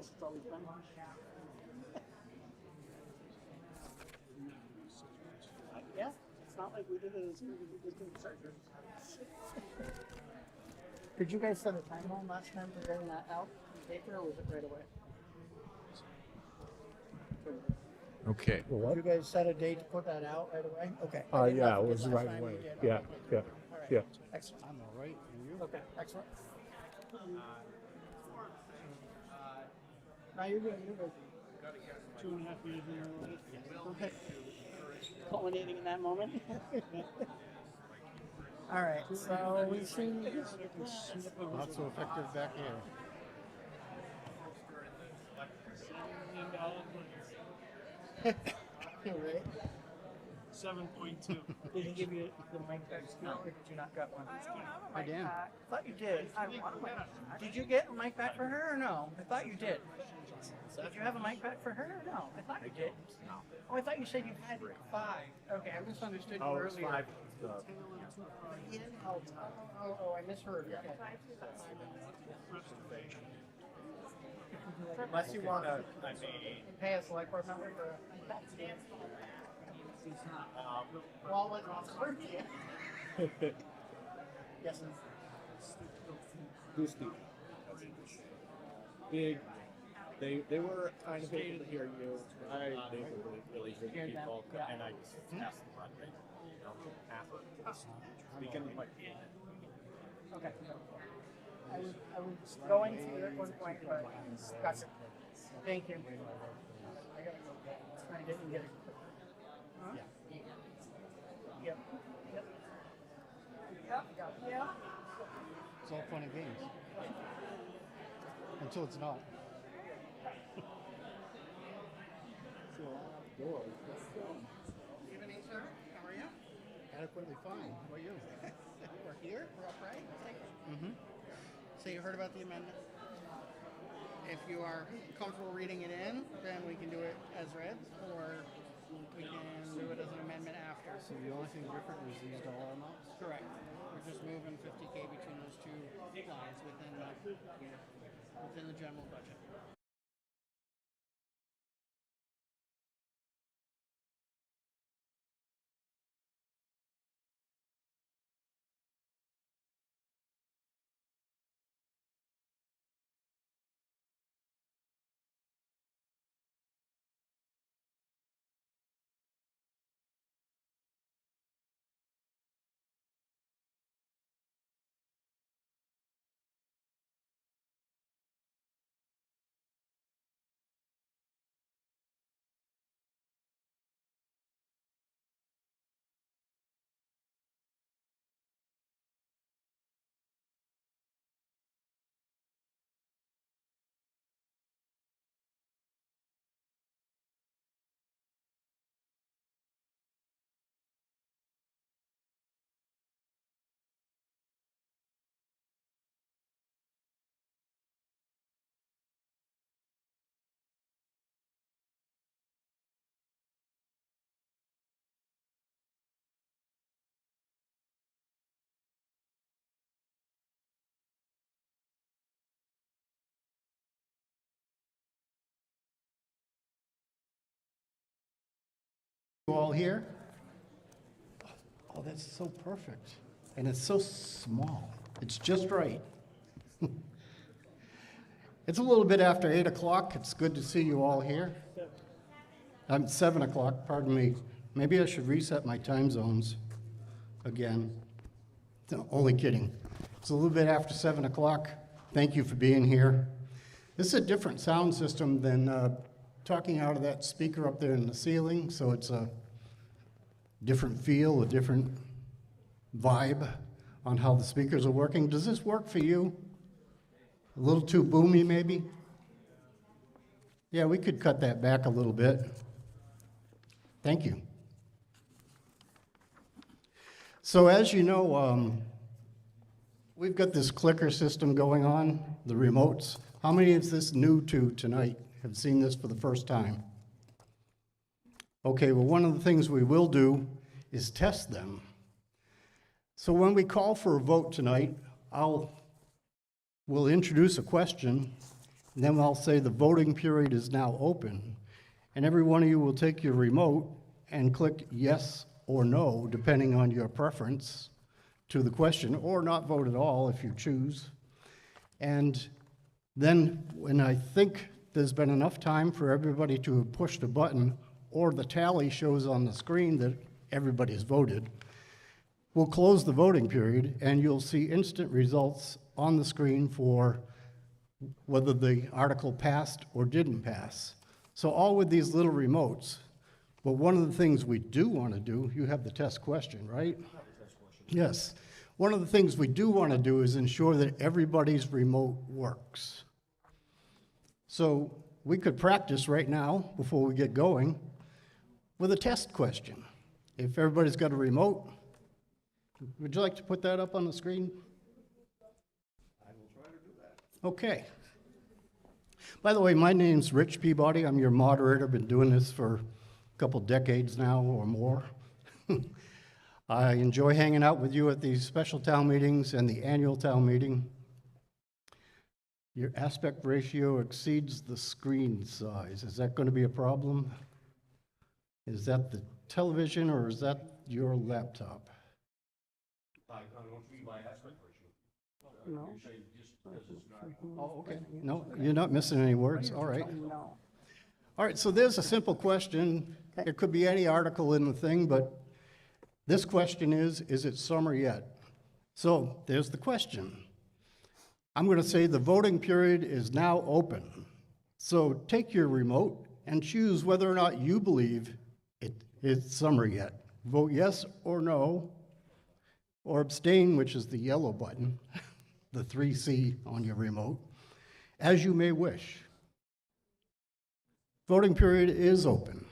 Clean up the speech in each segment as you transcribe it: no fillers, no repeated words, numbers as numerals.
place it's always been. Yeah, it's not like we did it as soon as we just didn't start. Did you guys set a timeline last time for getting that out in paper, or was it right away? Okay. Did you guys set a date to put that out right away? Okay. Yeah, it was right away. Yeah, yeah, All right. yeah. Excellent. I'm all right. And you? Okay, excellent. No, you're good. You're good. 2.5 years in a row. Okay. Culminating in that moment. All right, so we've seen. Not so effective back here. Right. 7.2. Did he give you the mic back? No, or did you not get one? I did. I thought you did. Did you get a mic back for her or no? I thought you did. Did you have a mic back for her or no? I thought you did. Oh, I thought you said you had 5. Okay, I misunderstood you earlier. 5. Oh, I misheard. Okay. Unless you want to, Pay a select board member for. Well, what's birthday? Yes. Boosty. Big. They were kind of able to hear you. They were really good people, and I just asked them run rate. Speaking like. Okay. I was going to at one point, but gotcha. Thank you. I gotta go. I didn't get it. Huh? Yeah. Yep. Yep. Yeah. It's all fun and games. Until it's not. Evening, sir. How are you? Adequately fine. How about you? We're here. We're upright. Mm-hmm. So you heard about the amendment? If you are comfortable reading it in, then we can do it as read, or we can do it as an amendment after. So the only thing different is these dollar amounts? Correct. We're just moving 50K between those two lines within the general budget. You all here? Oh, that's so perfect. And it's so small. It's just right. It's a little bit after 8 o'clock. It's good to see you all here. I'm 7 o'clock, pardon me. Maybe I should reset my time zones again. No, only kidding. It's a little bit after 7 o'clock. Thank you for being here. This is a different sound system than talking out of that speaker up there in the ceiling, so it's a different feel, a different vibe on how the speakers are working. Does this work for you? A little too boomy, maybe? Yeah, we could cut that back a little bit. Thank you. So as you know, we've got this clicker system going on, the remotes. How many is this new to tonight? Have seen this for the first time? Okay, well, one of the things we will do is test them. So when we call for a vote tonight, we'll introduce a question, And then I'll say the voting period is now open. And every one of you will take your remote and click yes or no, depending on your preference to the question, or not vote at all if you choose. And then when I think there's been enough time for everybody to have pushed a button, or the tally shows on the screen that everybody's voted, we'll close the voting period and you'll see instant results on the screen for whether the article passed or didn't pass. So all with these little remotes. But one of the things we do want to do, you have the test question, right? Yes. One of the things we do want to do is ensure that everybody's remote works. So we could practice right now, before we get going, with a test question. If everybody's got a remote, would you like to put that up on the screen? I will try to do that. Okay. By the way, my name's Rich Peabody. I'm your moderator. Been doing this for a couple decades now or more. I enjoy hanging out with you at these special town meetings and the annual town meeting. Your aspect ratio exceeds the screen size. Is that going to be a problem? Is that the television or is that your laptop? I don't mean by aspect ratio. No. You say just because it's not. Oh, okay. No, you're not missing any words. All right. No. All right, so there's a simple question. It could be any article in the thing, but this question is it summer yet? So there's the question. I'm going to say the voting period is now open. So take your remote and choose whether or not you believe it's summer yet. Vote yes or no, or abstain, which is the yellow button, the 3C on your remote, as you may wish. Voting period is open.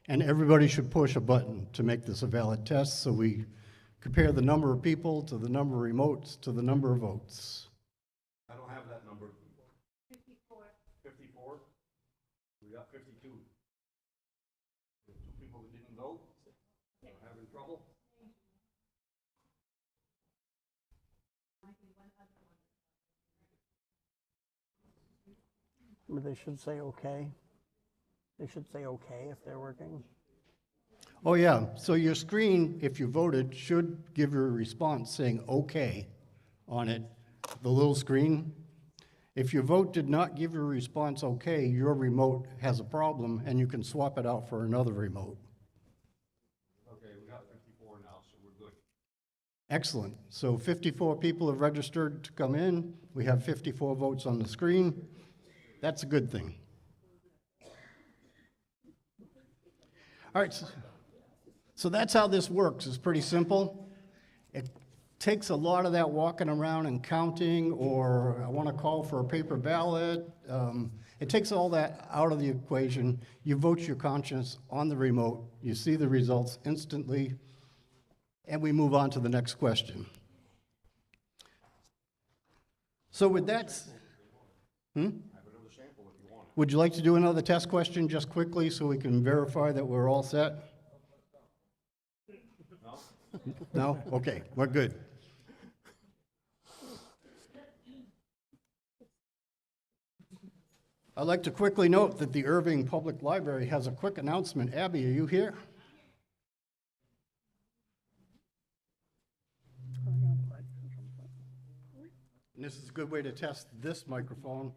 And everybody should push a button to make this a valid test, so we compare the number of people to the number of remotes to the number of votes. I don't have that number. 54. 54? We got 52. Two people that didn't vote? Are having trouble? But they should say okay. They should say okay if they're working. Oh yeah, so your screen, if you voted, should give you a response saying okay on it, the little screen. If your vote did not give you a response okay, your remote has a problem and you can swap it out for another remote. Okay, we got 54 now, so we're good. Excellent. So 54 people have registered to come in. We have 54 votes on the screen. That's a good thing. All right, so that's how this works. It's pretty simple. It takes a lot of that walking around and counting, or I want to call for a paper ballot. It takes all that out of the equation. You vote your conscience on the remote. You see the results instantly, and we move on to the next question. So with that, would you like to do another test question just quickly so we can verify that we're all set? No? No? Okay, we're good. I'd like to quickly note that the Erving Public Library has a quick announcement. Abby, are you here? And this is a good way to test this microphone.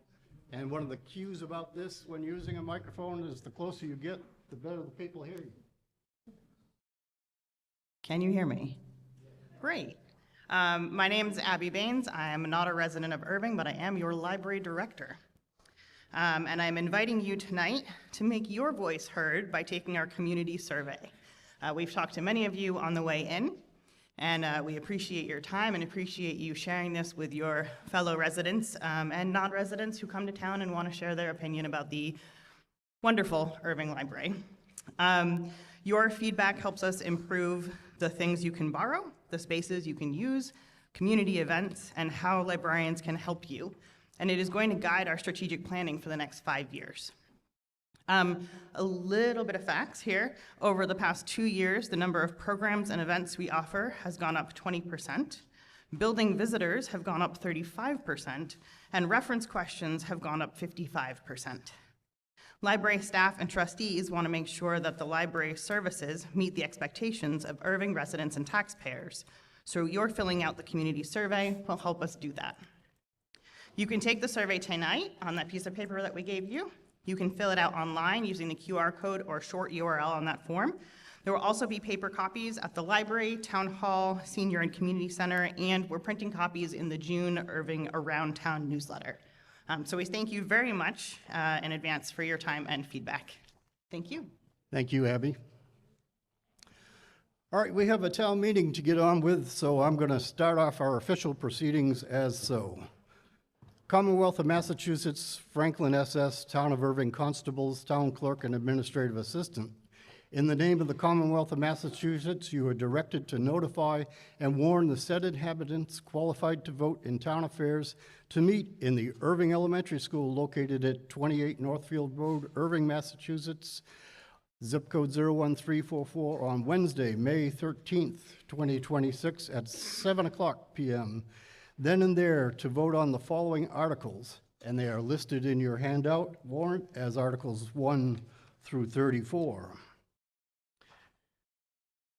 And one of the cues about this when using a microphone is the closer you get, the better the people hear you. Can you hear me? Great. My name's Abby Baines. I am not a resident of Erving, but I am your library director. And I'm inviting you tonight to make your voice heard by taking our community survey. We've talked to many of you on the way in, and we appreciate your time and appreciate you sharing this with your fellow residents and non-residents who come to town and want to share their opinion about the wonderful Erving Library. Your feedback helps us improve the things you can borrow, the spaces you can use, community events, and how librarians can help you. And it is going to guide our strategic planning for the next 5 years. A little bit of facts here. Over the past 2 years, the number of programs and events we offer has gone up 20%. Building visitors have gone up 35%, and reference questions have gone up 55%. Library staff and trustees want to make sure that the library services meet the expectations of Erving residents and taxpayers, so your filling out the community survey will help us do that. You can take the survey tonight on that piece of paper that we gave you. You can fill it out online using the QR code or short URL on that form. There will also be paper copies at the library, town hall, senior and community center, and we're printing copies in the June Erving Around Town newsletter. So we thank you very much in advance for your time and feedback. Thank you. Thank you, Abby. All right, we have a town meeting to get on with, so I'm going to start off our official proceedings as so. Commonwealth of Massachusetts, Franklin SS, Town of Erving Constables, Town Clerk, and Administrative Assistant. In the name of the Commonwealth of Massachusetts, you are directed to notify and warn the said inhabitants qualified to vote in town affairs to meet in the Erving Elementary School located at 28 Northfield Road, Erving, Massachusetts, zip code 01344 on Wednesday, May 13th, 2026 at 7 o'clock p.m. Then and there to vote on the following articles, and they are listed in your handout warrant as Articles 1 through 34.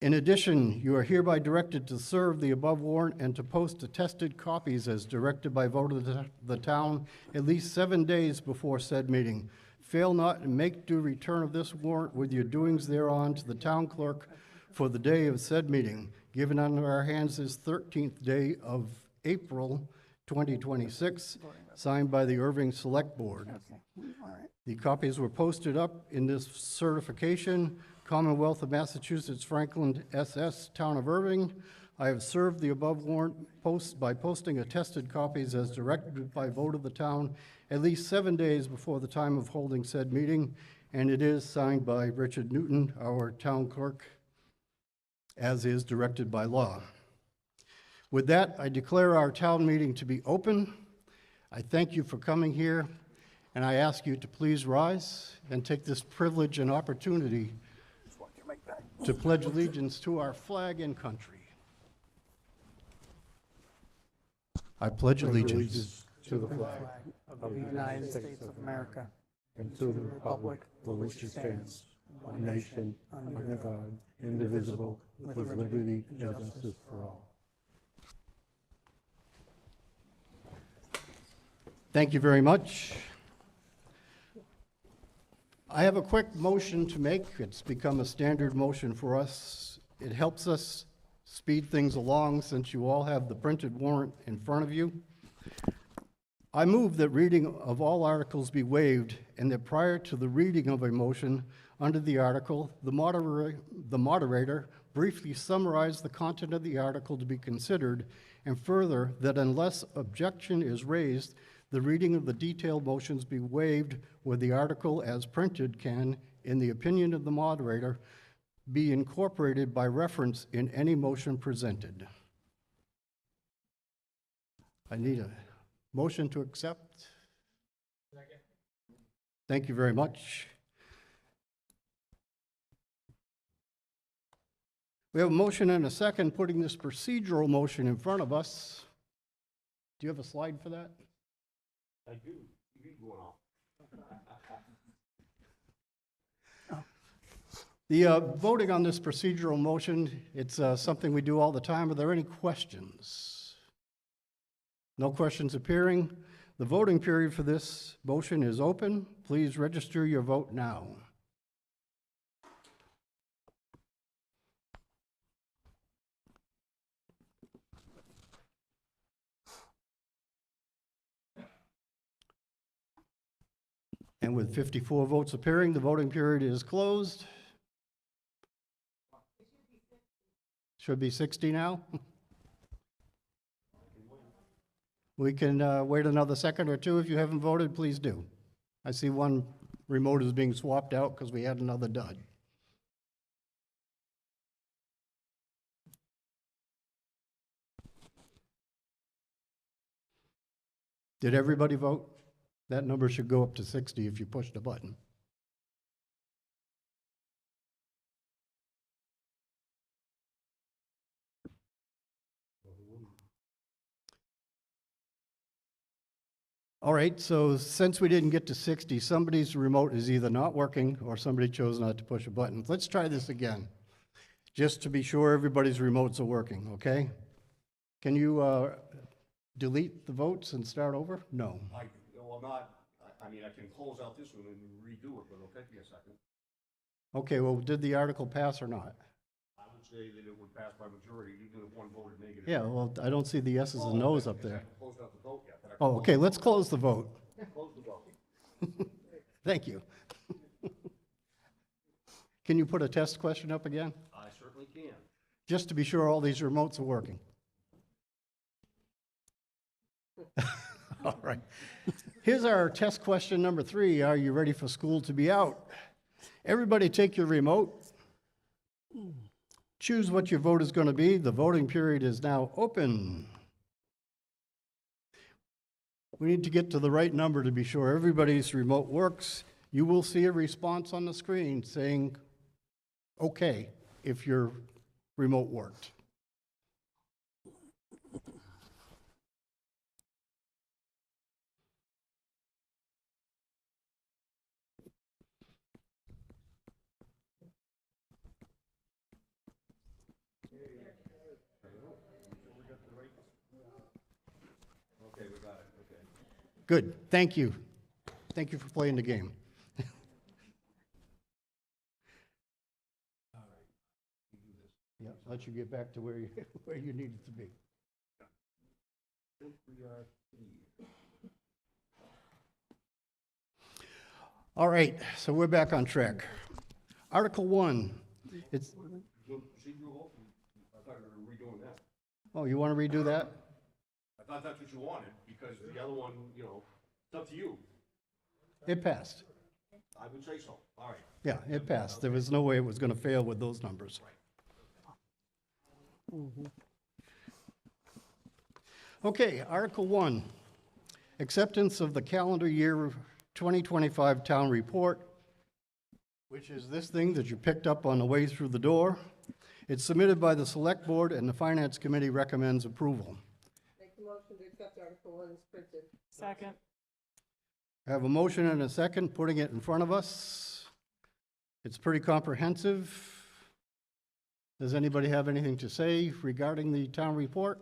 In addition, you are hereby directed to serve the above warrant and to post attested copies as directed by vote of the town at least 7 days before said meeting. Fail not and make due return of this warrant with your doings thereon to the town clerk for the day of said meeting, given under our hands this 13th day of April 2026, signed by the Erving Select Board. The copies were posted up in this certification, Commonwealth of Massachusetts, Franklin SS, Town of Erving. I have served the above warrant by posting attested copies as directed by vote of the town at least 7 days before the time of holding said meeting, and it is signed by Richard Newton, our town clerk, as is directed by law. With that, I declare our town meeting to be open. I thank you for coming here, and I ask you to please rise and take this privilege and opportunity to pledge allegiance to our flag and country. I pledge allegiance to the flag of the United States of America and to the republic for which it stands, one nation, under God, indivisible, with liberty and justice for all. Thank you very much. I have a quick motion to make. It's become a standard motion for us. It helps us speed things along since you all have the printed warrant in front of you. I move that reading of all articles be waived and that prior to the reading of a motion under the article, the moderator briefly summarize the content of the article to be considered, and further, that unless objection is raised, the reading of the detailed motions be waived where the article as printed can, in the opinion of the moderator, be incorporated by reference in any motion presented. I need a motion to accept. Thank you very much. We have a motion and a second putting this procedural motion in front of us. Do you have a slide for that? I do. You keep going off. The voting on this procedural motion, it's something we do all the time. Are there any questions? No questions appearing. The voting period for this motion is open. Please register your vote now. And with 54 votes appearing, the voting period is closed. Should be 60 now. We can wait another second or two. If you haven't voted, please do. I see one remote is being swapped out because we had another dud. Did everybody vote? That number should go up to 60 if you push the button. All right, so since we didn't get to 60, somebody's remote is either not working or somebody chose not to push a button. Let's try this again, just to be sure everybody's remotes are working, okay? Can you delete the votes and start over? No. Well, I mean, I can close out this one and redo it, but it'll take me a second. Okay, well, did the article pass or not? I would say that it would pass by majority, even if one voted negative. Yeah, well, I don't see the yeses and nos up there. Closed out the vote yet. but I can Oh, okay, let's close the vote. Close the vote. Thank you. Can you put a test question up again? I certainly can. Just to be sure all these remotes are working. All right. Here's our test question number 3. Are you ready for school to be out? Everybody take your remote. Choose what your vote is going to be. The voting period is now open. We need to get to the right number to be sure everybody's remote works. You will see a response on the screen saying, okay, if your remote worked. Okay, we got it, okay. Good, thank you. Thank you for playing the game. Yeah, let you get back to where you, where you needed to be. All right, so we're back on track. Article 1, it's, So procedural vote? I thought we were redoing that. oh, you want to redo that? I thought that's what you wanted, because the other one, you know, it's up to you. It passed. I would say so. All right. Yeah, it passed. There was no way it was going to fail with those numbers. Okay, Article 1, acceptance of the calendar year 2025 town report, which is this thing that you picked up on the way through the door. It's submitted by the Select Board, and the Finance Committee recommends approval. Make the motion to accept Article 1 as printed. Second. I have a motion and a second, putting it in front of us. It's pretty comprehensive. Does anybody have anything to say regarding the town report?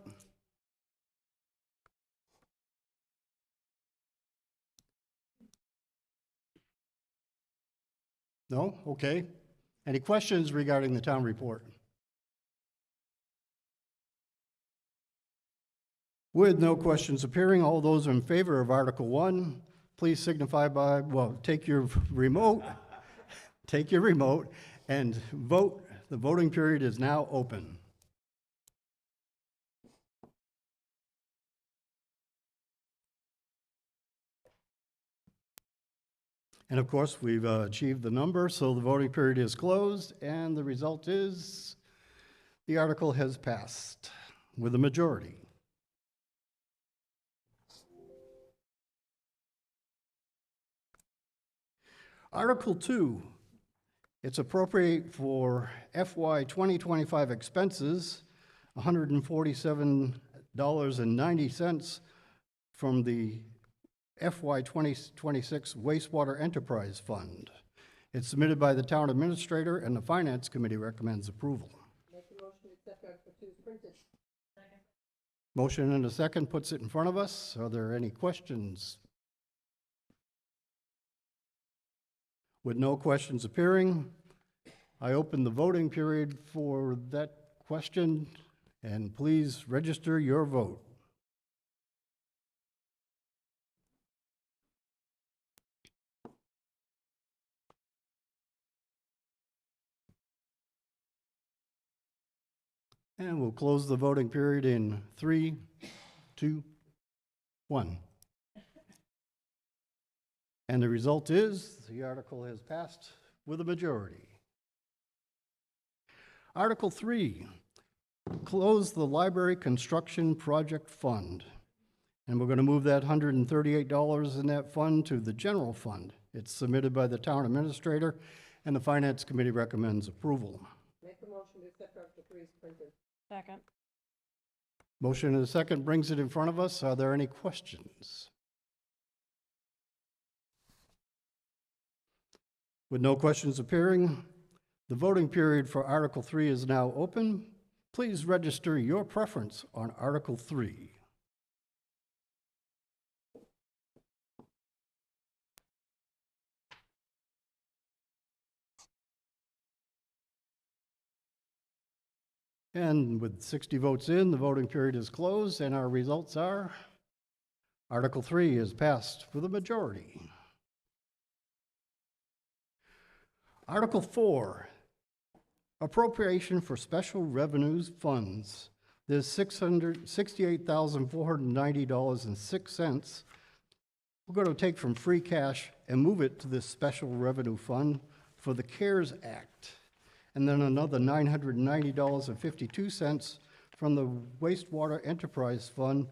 No? Okay. Any questions regarding the town report? With no questions appearing, all those in favor of Article 1, please signify by, well, take your remote and vote. The voting period is now open. And of course, we've achieved the number, so the voting period is closed, and the result is the article has passed with a majority. Article 2, it's appropriate for FY 2025 expenses, $147.90 from the FY 2026 Wastewater Enterprise Fund. It's submitted by the Town Administrator, and the Finance Committee recommends approval. Make the motion to accept Article 2 as printed. Motion and a second puts it in front of us. Are there any questions? With no questions appearing, I open the voting period for that question, and please register your vote. And we'll close the voting period in 3, 2, 1. And the result is the article has passed with a majority. Article 3, close the library construction project fund. And we're going to move that $138 in that fund to the general fund. It's submitted by the Town Administrator, and the Finance Committee recommends approval. Make the motion to accept Article 3 as printed. Second. Motion and a second brings it in front of us. Are there any questions? With no questions appearing, the voting period for Article 3 is now open. Please register your preference on Article 3. And with 60 votes in, the voting period is closed, and our results are Article 3 is passed with a majority. Article 4, appropriation for special revenues funds. There's $668,490.06. We're going to take from free cash and move it to this special revenue fund for the CARES Act. And then another $990.52 from the wastewater enterprise fund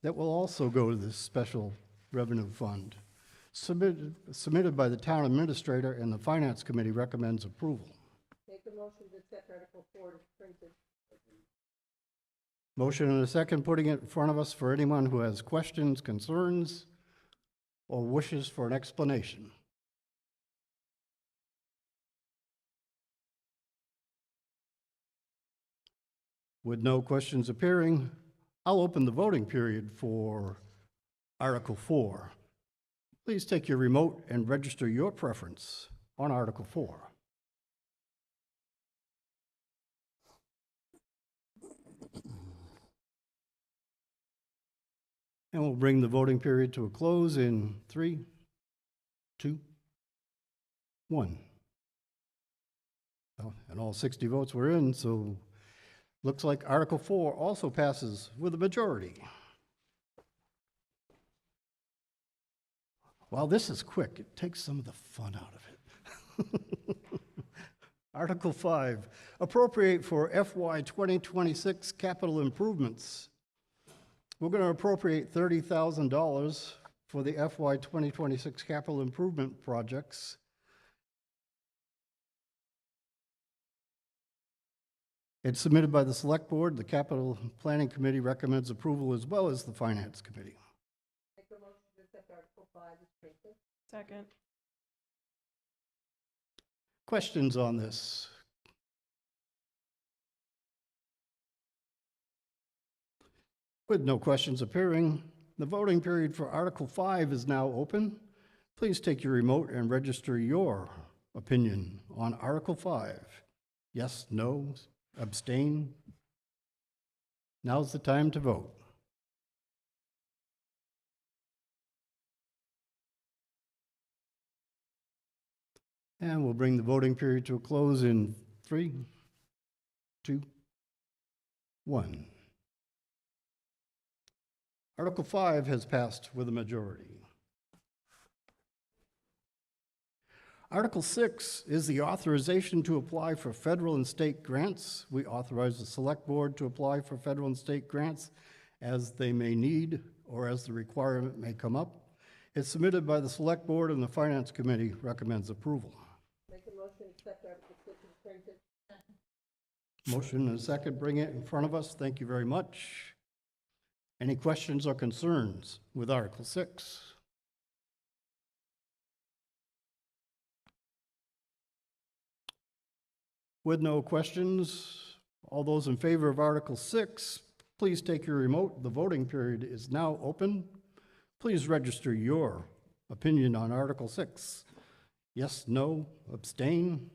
that will also go to this special revenue fund. Submitted by the town administrator, and the finance committee recommends approval. Make a motion to accept Article 4 as printed. Motion and a second, putting it in front of us for anyone who has questions, concerns, or wishes for an explanation. With no questions appearing, I'll open the voting period for Article 4. Please take your remote and register your preference on Article 4. And we'll bring the voting period to a close in 3, 2, 1. Oh, and all 60 votes were in, so looks like Article 4 also passes with a majority. While this is quick, it takes some of the fun out of it. Article 5, appropriate for FY 2026 capital improvements. We're going to appropriate $30,000 for the FY 2026 capital improvement projects. It's submitted by the Select Board. The Capital Planning Committee recommends approval, as well as the Finance Committee. Make a motion to accept Article 5 as printed. Second. Questions on this? With no questions appearing, the voting period for Article 5 is now open. Please take your remote and register your opinion on Article 5. Yes, no, abstain. Now's the time to vote. And we'll bring the voting period to a close in 3, 2, 1. Article 5 has passed with a majority. Article 6 is the authorization to apply for federal and state grants. We authorize the Select Board to apply for federal and state grants as they may need or as the requirement may come up. It's submitted by the Select Board, and the Finance Committee recommends approval. Make a motion to accept Article 6 as printed. Motion and a second, bring it in front of us. Thank you very much. Any questions or concerns with Article 6? With no questions, all those in favor of Article 6, please take your remote. The voting period is now open. Please register your opinion on Article 6. Yes, no, abstain.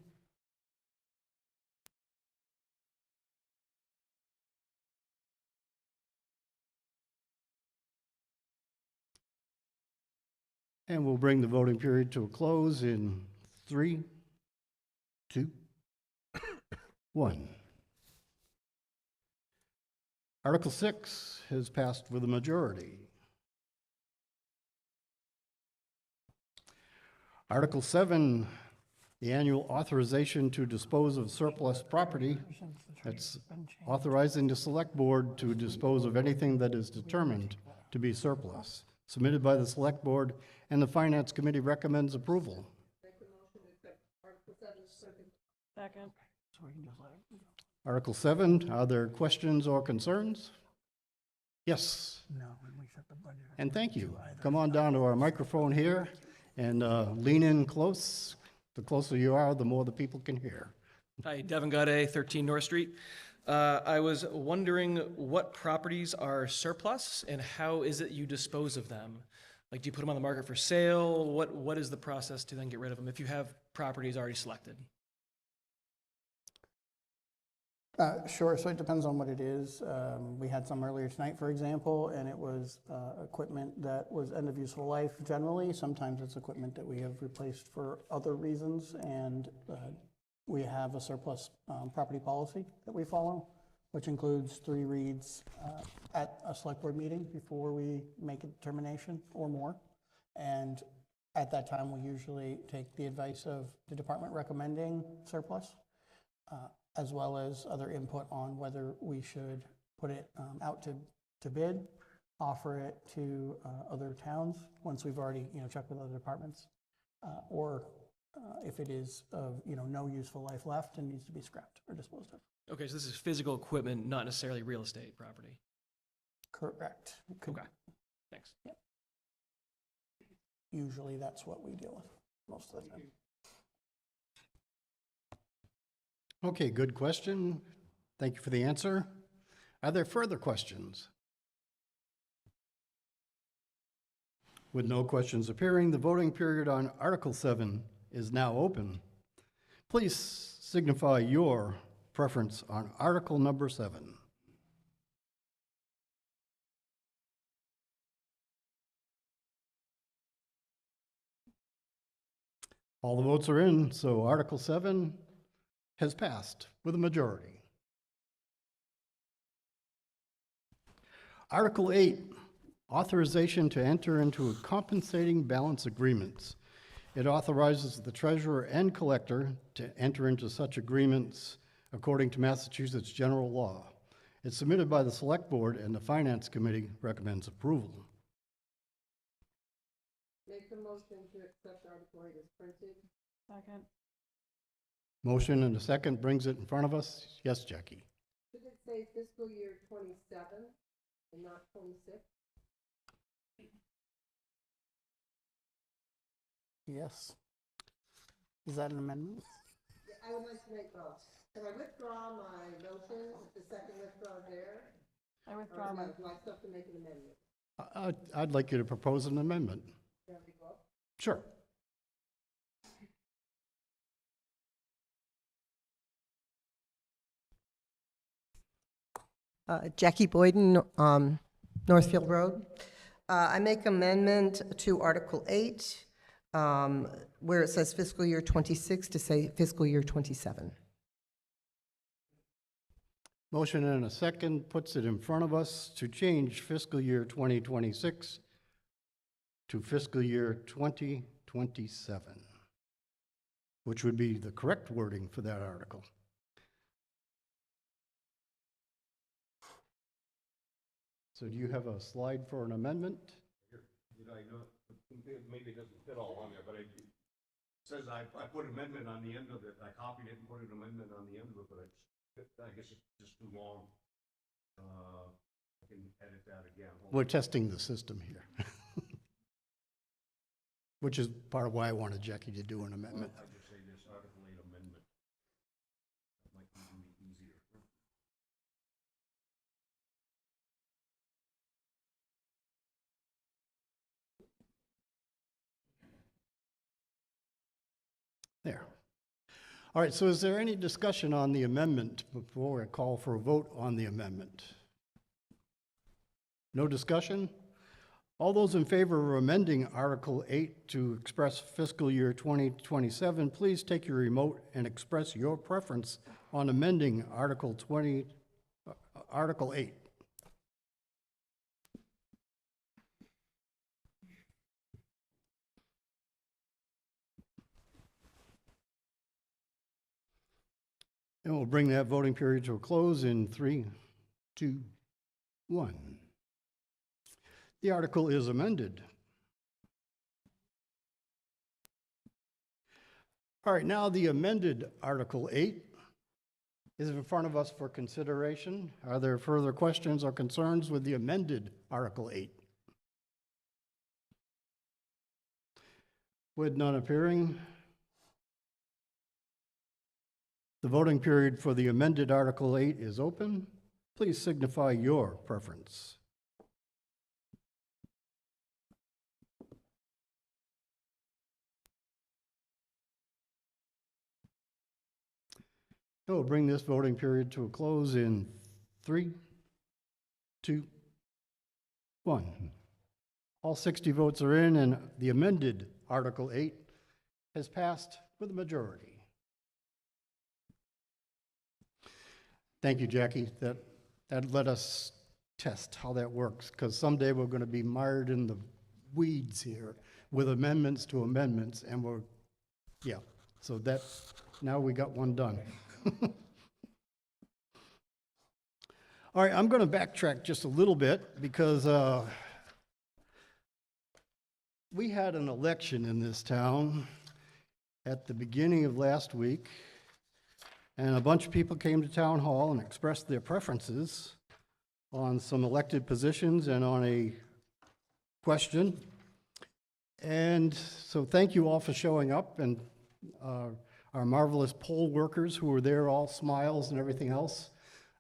And we'll bring the voting period to a close in 3, 2, 1. Article 6 has passed with a majority. Article 7, the annual authorization to dispose of surplus property. That's authorizing the Select Board to dispose of anything that is determined to be surplus. Submitted by the Select Board, and the Finance Committee recommends approval. Make a motion to accept Article 7 as printed. Second. Article 7, are there questions or concerns? Yes. No, when we set the budget. And thank you. Come on down to our microphone here and lean in close. The closer you are, the more the people can hear. Hi, Devin Gaudet, 13 North Street. I was wondering what properties are surplus and how is it you dispose of them? Like, do you put them on the market for sale? What is the process to then get rid of them if you have properties already selected? Sure, so it depends on what it is. We had some earlier tonight, for example, and it was equipment that was end of useful life generally. Sometimes it's equipment that we have replaced for other reasons, and we have a surplus property policy that we follow, which includes 3 reads at a select board meeting before we make a determination or more. And at that time, we usually take the advice of the department recommending surplus, as well as other input on whether we should put it out to bid, offer it to other towns once we've already checked with other departments, or if it is of no useful life left and needs to be scrapped or disposed of. Okay, so this is physical equipment, not necessarily real estate property. Correct. Okay, thanks. Yep. Usually that's what we deal with most of the time. Okay, good question. Thank you for the answer. Are there further questions? With no questions appearing, the voting period on Article 7 is now open. Please signify your preference on Article number 7. All the votes are in, so Article 7 has passed with a majority. Article 8, authorization to enter into compensating balance agreements. It authorizes the treasurer and collector to enter into such agreements according to Massachusetts general law. It's submitted by the Select Board and the Finance Committee recommends approval. Make the motion to accept Article 8 as printed. Second. Motion and a second brings it in front of us. Yes, Jackie? Should it say fiscal year 27 and not 26? Yes. Is that an amendment? Yeah, I would like to make both. Can I withdraw my motion, the second withdraw there? I withdraw my. Or no, do I still have to make an amendment? I'd like you to propose an amendment. There we go. Sure. Jackie Boyden, Northfield Road. I make amendment to Article 8, where it says fiscal year 26 to say fiscal year 27. Motion and a second puts it in front of us to change fiscal year 2026 to fiscal year 2027, which would be the correct wording for that article. So do you have a slide for an amendment? Did I not, maybe it doesn't fit all on there, but it says I put amendment on the end of it. I copied it and put an amendment on the end of it, but I guess it's just too long. I can edit that again. We're testing the system here. Which is part of why I wanted Jackie to do an amendment. I just say this Article 8 amendment. That might be easier. There. All right, so is there any discussion on the amendment before I call for a vote on the amendment? No discussion? All those in favor of amending Article 8 to express fiscal year 2027, please take your remote and express your preference on amending Article 8. And we'll bring that voting period to a close in 3, 2, 1. The article is amended. All right, now the amended Article 8 is in front of us for consideration. Are there further questions or concerns with the amended Article 8? With none appearing, The voting period for the amended Article 8 is open. Please signify your preference. I will bring this voting period to a close in 3, 2, 1. All 60 votes are in, and the amended Article 8 has passed with a majority. Thank you, Jackie. That let us test how that works, because someday we're going to be mired in the weeds here with amendments to amendments, and so that, now we got one done. All right, I'm going to backtrack just a little bit because we had an election in this town at the beginning of last week, and a bunch of people came to town hall and expressed their preferences on some elected positions and on a question. And so thank you all for showing up, and our marvelous poll workers who were there, all smiles and everything else.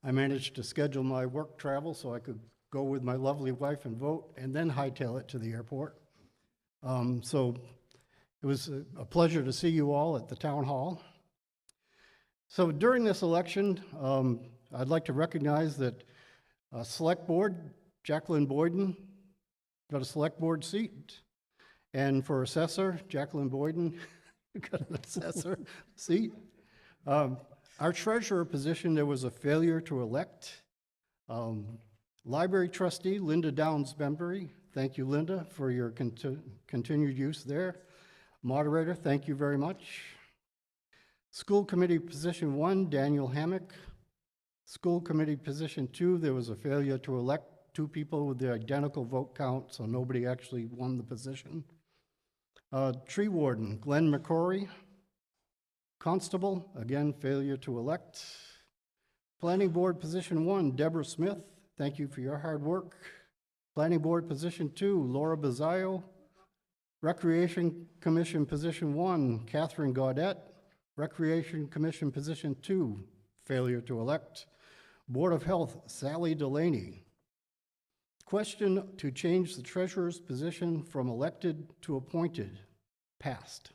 I managed to schedule my work travel so I could go with my lovely wife and vote and then hightail it to the airport. So it was a pleasure to see you all at the town hall. So during this election, I'd like to recognize that Select Board, Jacqueline Boyden got a Select Board seat. And for Assessor, Jacqueline Boyden got an assessor seat. Our treasurer position, there was a failure to elect. Library trustee, Linda Downs-Bembury. Thank you, Linda, for your continued use there. Moderator, thank you very much. School committee position 1, Daniel Hammock. School committee position 2, there was a failure to elect 2 people with the identical vote count, so nobody actually won the position. Tree warden, Glenn McCrory. Constable, again, failure to elect. Planning board position 1, Deborah Smith. Thank you for your hard work. Planning board position 2, Laura Bazzaio. Recreation commission position 1, Catherine Gaudette. Recreation commission position 2, failure to elect. Board of Health, Sally Delaney. Question to change the treasurer's position from elected to appointed, passed.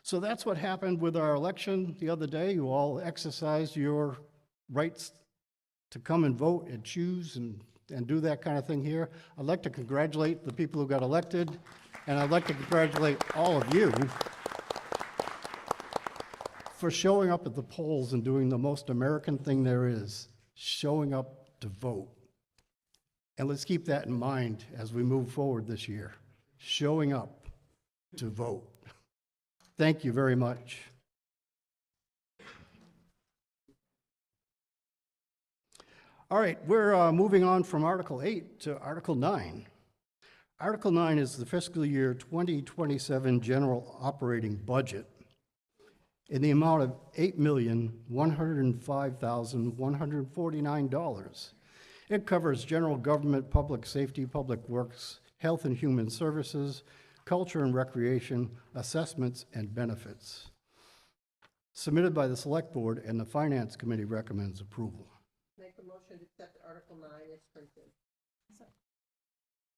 So that's what happened with our election the other day. You all exercised your rights to come and vote and choose and do that kind of thing here. I'd like to congratulate the people who got elected, and I'd like to congratulate all of you for showing up at the polls and doing the most American thing there is, showing up to vote. And let's keep that in mind as we move forward this year, showing up to vote. Thank you very much. All right, we're moving on from Article 8 to Article 9. Article 9 is the fiscal year 2027 general operating budget in the amount of $8,105,149. It covers general government, public safety, public works, health and human services, culture and recreation, assessments, and benefits. Submitted by the Select Board, and the Finance Committee recommends approval. Make a motion to accept Article 9 as printed.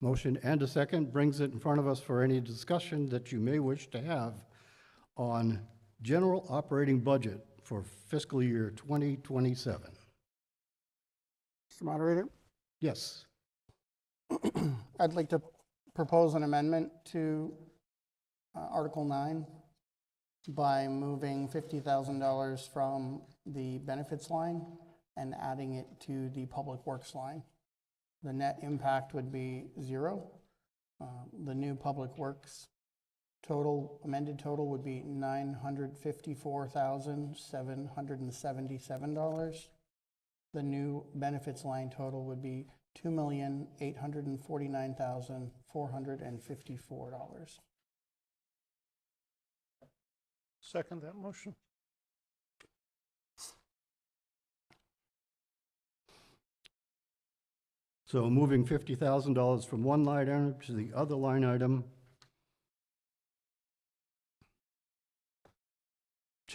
Motion and a second brings it in front of us for any discussion that you may wish to have on general operating budget for fiscal year 2027. Mr. Moderator, Yes. I'd like to propose an amendment to Article 9 by moving $50,000 from the benefits line and adding it to the public works line. The net impact would be 0. The new public works total, amended total, would be $954,777. The new benefits line total would be $2,849,454. Second that motion. So moving $50,000 from one line item to the other line item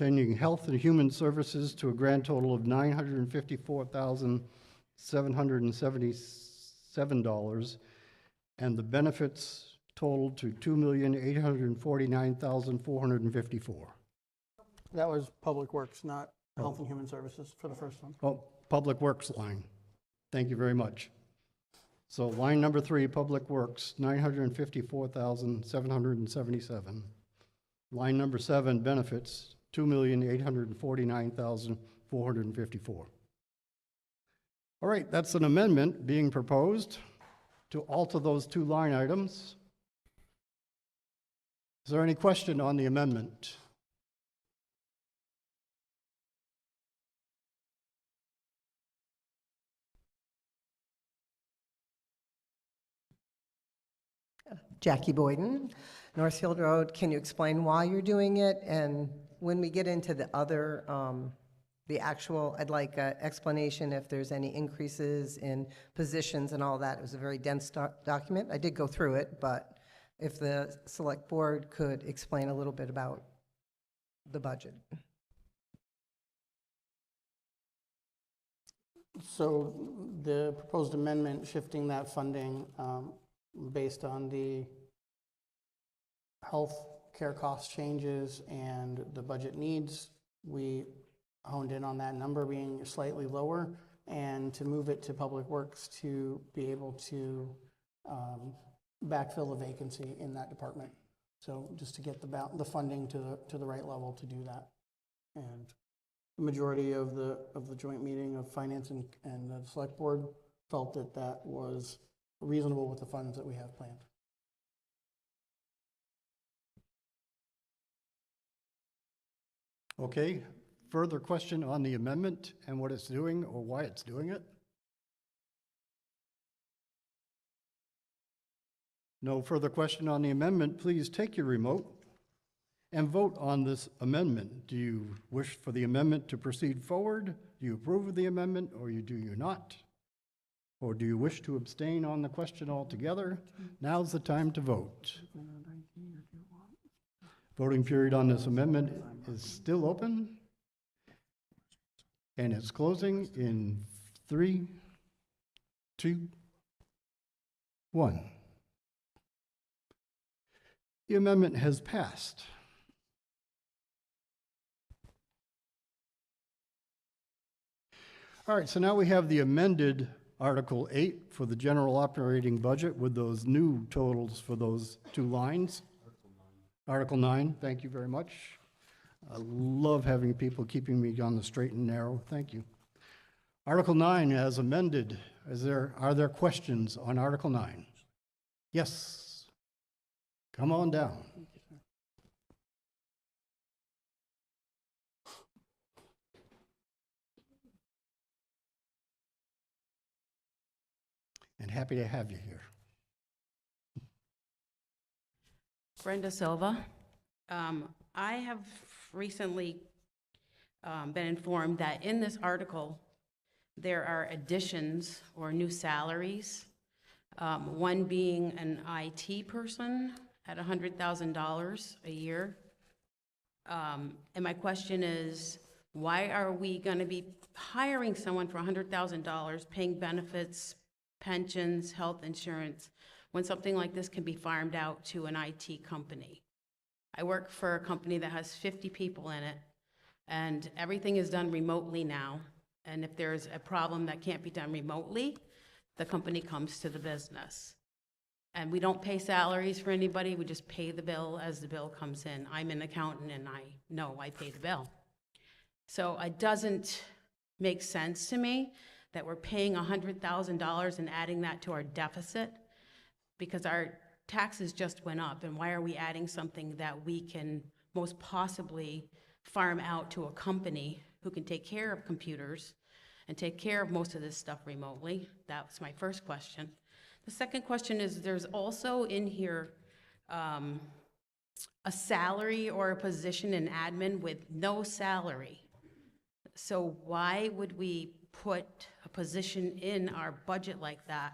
changing Health and Human Services to a grand total of $954,777, and the benefits totaled to $2,849,454. That was Public Works, not Health and Human Services for the first one. Oh, Public Works line. Thank you very much. So line number 3, Public Works, $954,777. Line number 7, Benefits, $2,849,454. All right, that's an amendment being proposed to alter those 2 line items. Is there any question on the amendment? Jackie Boyden, Northfield Road. Can you explain why you're doing it? And when we get into the other, the actual, I'd like an explanation if there's any increases in positions and all that. It was a very dense document. I did go through it, but if the select board could explain a little bit about the budget. So the proposed amendment shifting that funding based on the health care cost changes and the budget needs, we honed in on that number being slightly lower, and to move it to Public Works to be able to backfill a vacancy in that department. So just to get the funding to the right level to do that. And the majority of the joint meeting of Finance and the Select Board felt that that was reasonable with the funds that we have planned. Okay, further question on the amendment and what it's doing or why it's doing it? No further question on the amendment. Please take your remote and vote on this amendment. Do you wish for the amendment to proceed forward? Do you approve of the amendment, or do you not? Or do you wish to abstain on the question altogether? Now's the time to vote. Voting period on this amendment is still open, and it's closing in 3, 2, 1. The amendment has passed. All right, so now we have the amended Article 8 for the general operating budget with those new totals for those 2 lines. Article 9, thank you very much. I love having people keeping me on the straight and narrow. Thank you. Article 9 as amended. Are there questions on Article 9? Yes. Come on down. And happy to have you here. Brenda Silva. I have recently been informed that in this article, there are additions or new salaries, one being an IT person at $100,000 a year. And my question is, why are we going to be hiring someone for $100,000, paying benefits, pensions, health insurance, when something like this can be farmed out to an IT company? I work for a company that has 50 people in it, and everything is done remotely now. And if there's a problem that can't be done remotely, the company comes to the business. And we don't pay salaries for anybody, we just pay the bill as the bill comes in. I'm an accountant and I know I pay the bill. So it doesn't make sense to me that we're paying $100,000 and adding that to our deficit, because our taxes just went up, and why are we adding something that we can most possibly farm out to a company who can take care of computers and take care of most of this stuff remotely? That's my first question. The second question is, there's also in here a salary or a position in admin with no salary. So why would we put a position in our budget like that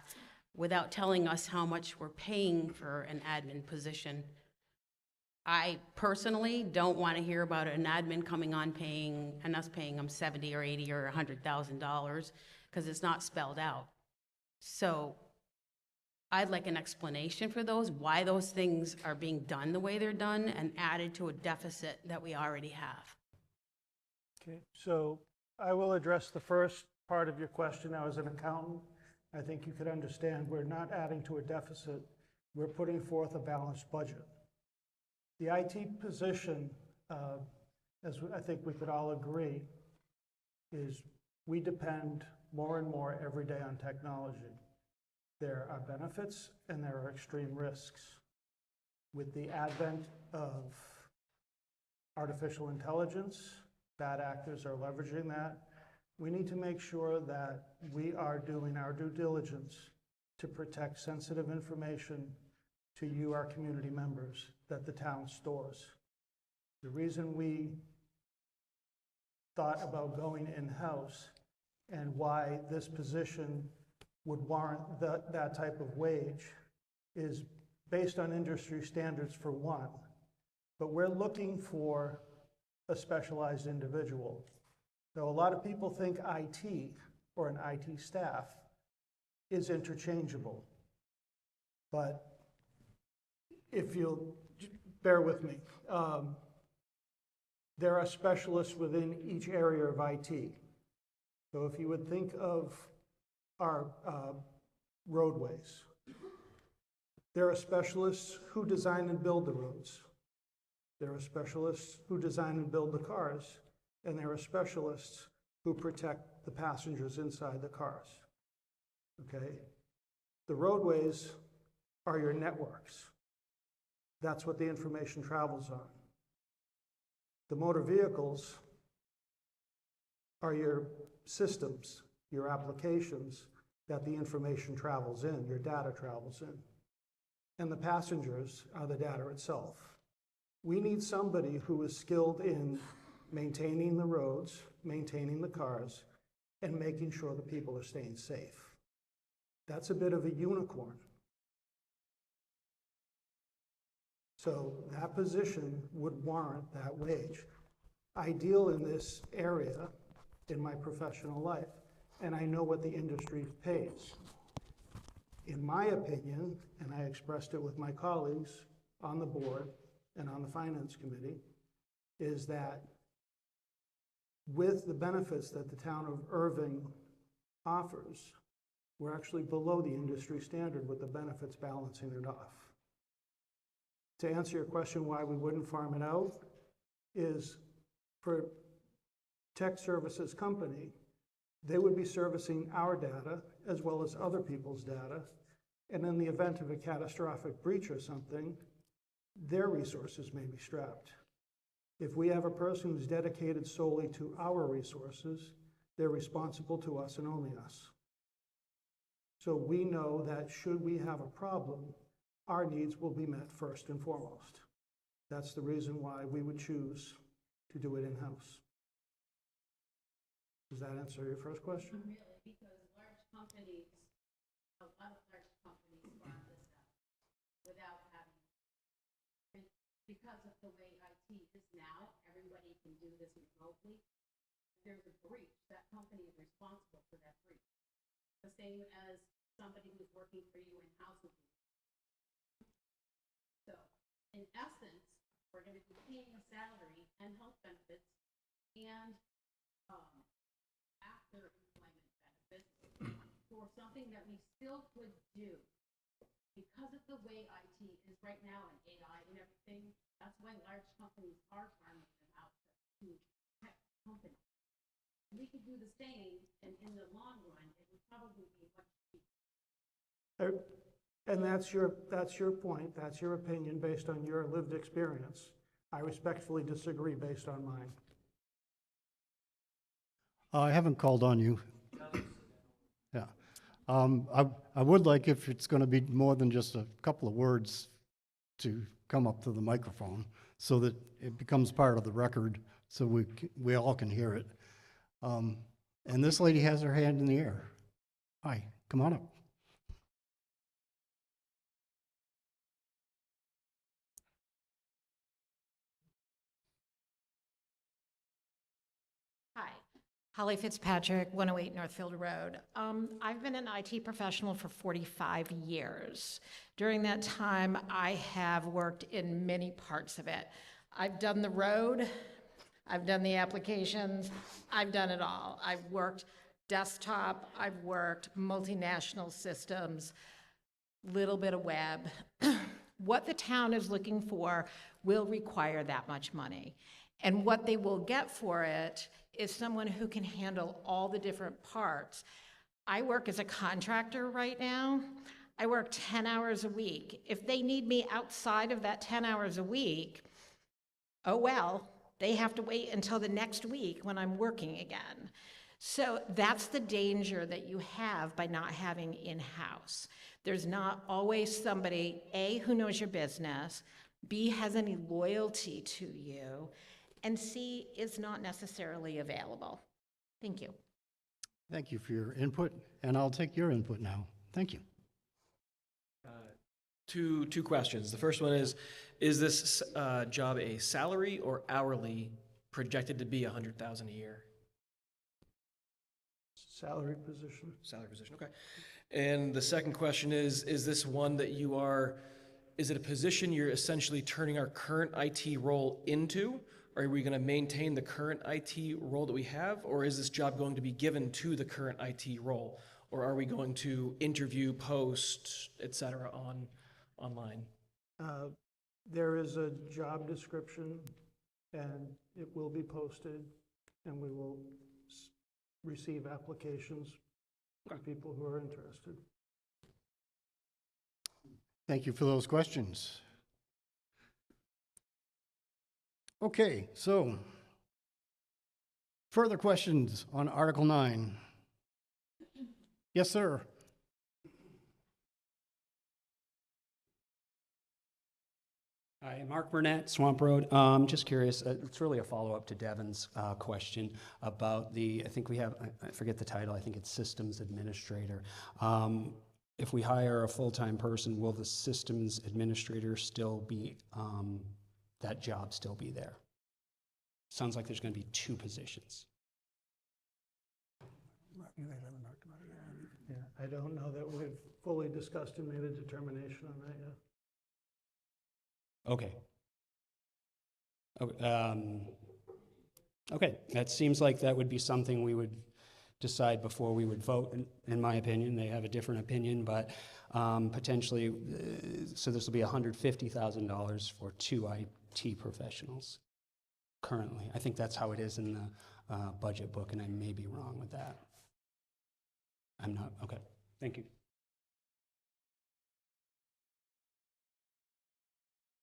without telling us how much we're paying for an admin position? I personally don't want to hear about an admin coming on paying, and us paying them 70 or 80 or $100,000, because it's not spelled out. So I'd like an explanation for those, why those things are being done the way they're done and added to a deficit that we already have. Okay, so I will address the first part of your question. Now, as an accountant, I think you could understand we're not adding to a deficit. We're putting forth a balanced budget. The IT position, as I think we could all agree, is we depend more and more every day on technology. There are benefits and there are extreme risks. With the advent of artificial intelligence, bad actors are leveraging that. We need to make sure that we are doing our due diligence to protect sensitive information to you, our community members, that the town stores. The reason we thought about going in-house and why this position would warrant that type of wage is based on industry standards for one, but we're looking for a specialized individual. So a lot of people think IT or an IT staff is interchangeable, but if you'll bear with me, there are specialists within each area of IT. So if you would think of our roadways, there are specialists who design and build the roads. There are specialists who design and build the cars, and there are specialists who protect the passengers inside the cars, okay? The roadways are your networks. That's what the information travels on. The motor vehicles are your systems, your applications that the information travels in, your data travels in. And the passengers are the data itself. We need somebody who is skilled in maintaining the roads, maintaining the cars, and making sure the people are staying safe. That's a bit of a unicorn. So that position would warrant that wage. Ideal in this area in my professional life, and I know what the industry pays. In my opinion, and I expressed it with my colleagues on the board and on the finance committee, is that with the benefits that the town of Erving offers, we're actually below the industry standard with the benefits balancing it off. To answer your question why we wouldn't farm it out, is for tech services company, they would be servicing our data as well as other people's data, and in the event of a catastrophic breach or something, their resources may be strapped. If we have a person who's dedicated solely to our resources, they're responsible to us and only us. So we know that should we have a problem, our needs will be met first and foremost. That's the reason why we would choose to do it in-house. Does that answer your first question? Really, because large companies, a lot of large companies farm this out without having, and because of the way IT is now, everybody can do this remotely. If there's a breach, that company is responsible for that breach. The same as somebody who's working for you in-house with you. So, in essence, we're going to be paying a salary and health benefits and after employment benefits for something that we still could do. Because of the way IT is right now and AI and everything, that's why large companies are farming them out to tech companies. We could do the same, and in the long run, it would probably be much cheaper. And that's your point, that's your opinion based on your lived experience. I respectfully disagree based on mine. I haven't called on you. Yeah. I would like, if it's going to be more than just a couple of words, to come up to the microphone so that it becomes part of the record so we all can hear it. And this lady has her hand in the air. Hi, come on up. Holly Fitzpatrick, 108 Northfield Road. I've been an IT professional for 45 years. During that time, I have worked in many parts of it. I've done the road, I've done the applications, I've done it all. I've worked desktop, I've worked multinational systems, little bit of web. What the town is looking for will require that much money. And what they will get for it is someone who can handle all the different parts. I work as a contractor right now. I work 10 hours a week. If they need me outside of that 10 hours a week, oh well, they have to wait until the next week when I'm working again. So that's the danger that you have by not having in-house. There's not always somebody, A, who knows your business, B, has any loyalty to you, and C, is not necessarily available. Thank you. Thank you for your input, and I'll take your input now. Thank you. Two questions. The first one is this job a salary or hourly, projected to be $100,000 a year? Salary position. Salary position, okay. And the second question is this one that you are, is it a position you're essentially turning our current IT role into? Are we going to maintain the current IT role that we have, or is this job going to be given to the current IT role? Or are we going to interview, post, et cetera, online? There is a job description, and it will be posted, and we will receive applications from people who are interested. Thank you for those questions. Okay, so further questions on Article 9? Yes, sir. Hi, Mark Burnett, Swamp Road. Just curious, it's really a follow-up to Devin's question about the, I think we have, I forget the title, I think it's Systems Administrator. If we hire a full-time person, will the Systems Administrator still be, that job still be there? Sounds like there's going to be two positions. Yeah, I don't know that we've fully discussed and made a determination on that yet. Okay. Okay, okay, that seems like that would be something we would decide before we would vote, in my opinion. They have a different opinion, but potentially, so this will be $150,000 for two IT professionals currently. I think that's how it is in the budget book, and I may be wrong with that. I'm not, okay, thank you.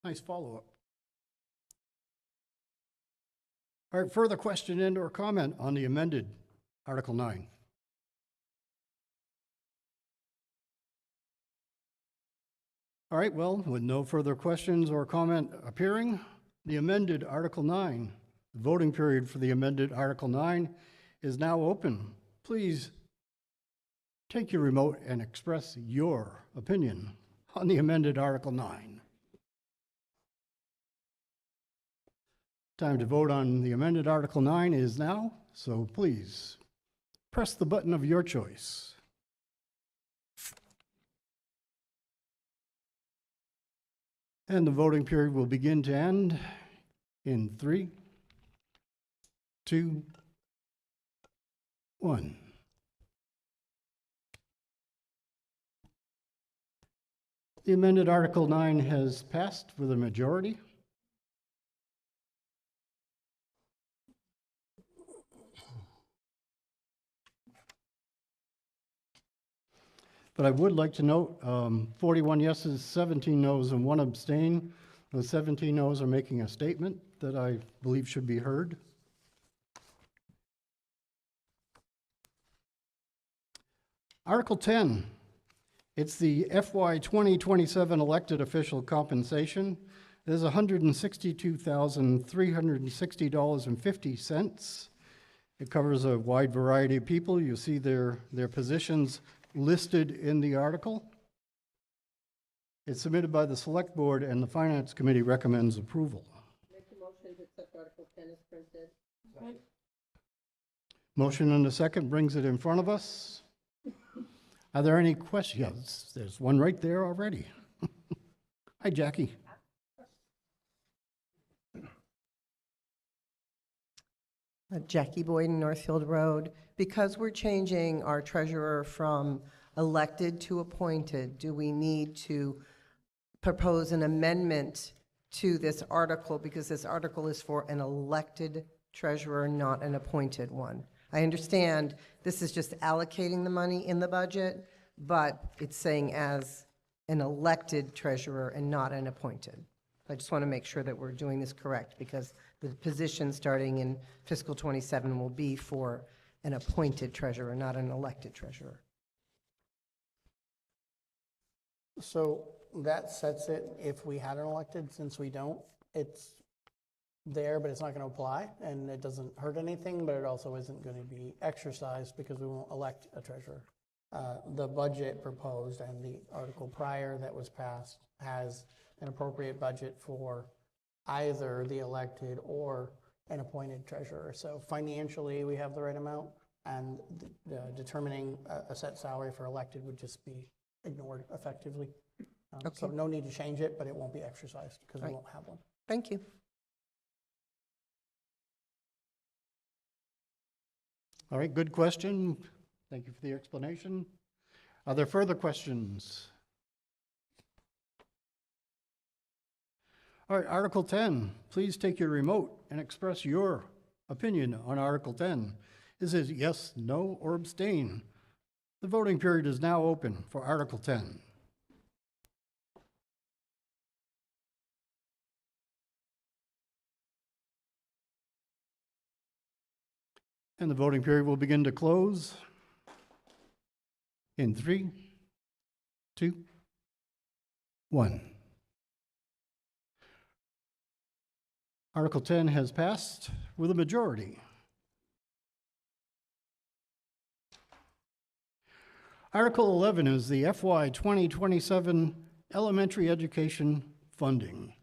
Nice follow-up. All right, further question and or comment on the amended Article 9? All right, well, with no further questions or comment appearing, the amended Article 9, the voting period for the amended Article 9 is now open. Please take your remote and express your opinion on the amended Article 9. Time to vote on the amended Article 9 is now, so please press the button of your choice. And the voting period will begin to end in 3, 2, 1. The amended Article 9 has passed with a majority. But I would like to note 41 yeses, 17 noes, and 1 abstain. Those 17 noes are making a statement that I believe should be heard. Article 10, it's the FY 2027 elected official compensation. There's $162,360.50. It covers a wide variety of people. You see their positions listed in the article. It's submitted by the Select Board, and the Finance Committee recommends approval. Make a motion to accept Article 10 as printed. Motion and a second brings it in front of us. Are there any questions? Yes, there's one right there already. Hi, Jackie. Jackie Boyden, Northfield Road. Because we're changing our treasurer from elected to appointed, do we need to propose an amendment to this article? Because this article is for an elected treasurer, not an appointed one. I understand this is just allocating the money in the budget, but it's saying as an elected treasurer and not an appointed. I just want to make sure that we're doing this correct, because the position starting in fiscal '27 will be for an appointed treasurer, not an elected treasurer. So that sets it, if we had an elected, since we don't, it's there, but it's not going to apply, and it doesn't hurt anything, but it also isn't going to be exercised because we won't elect a treasurer. The budget proposed and the article prior that was passed has an appropriate budget for either the elected or an appointed treasurer. So financially, we have the right amount, and determining a set salary for elected would just be ignored effectively. So no need to change it, but it won't be exercised because we won't have one. Thank you. All right, good question. Thank you for the explanation. Are there further questions? All right, Article 10, please take your remote and express your opinion on Article 10. Is it yes, no, or abstain? The voting period is now open for Article 10. And the voting period will begin to close in 3, 2, 1. Article 10 has passed with a majority. Article 11 is the FY 2027 elementary education funding.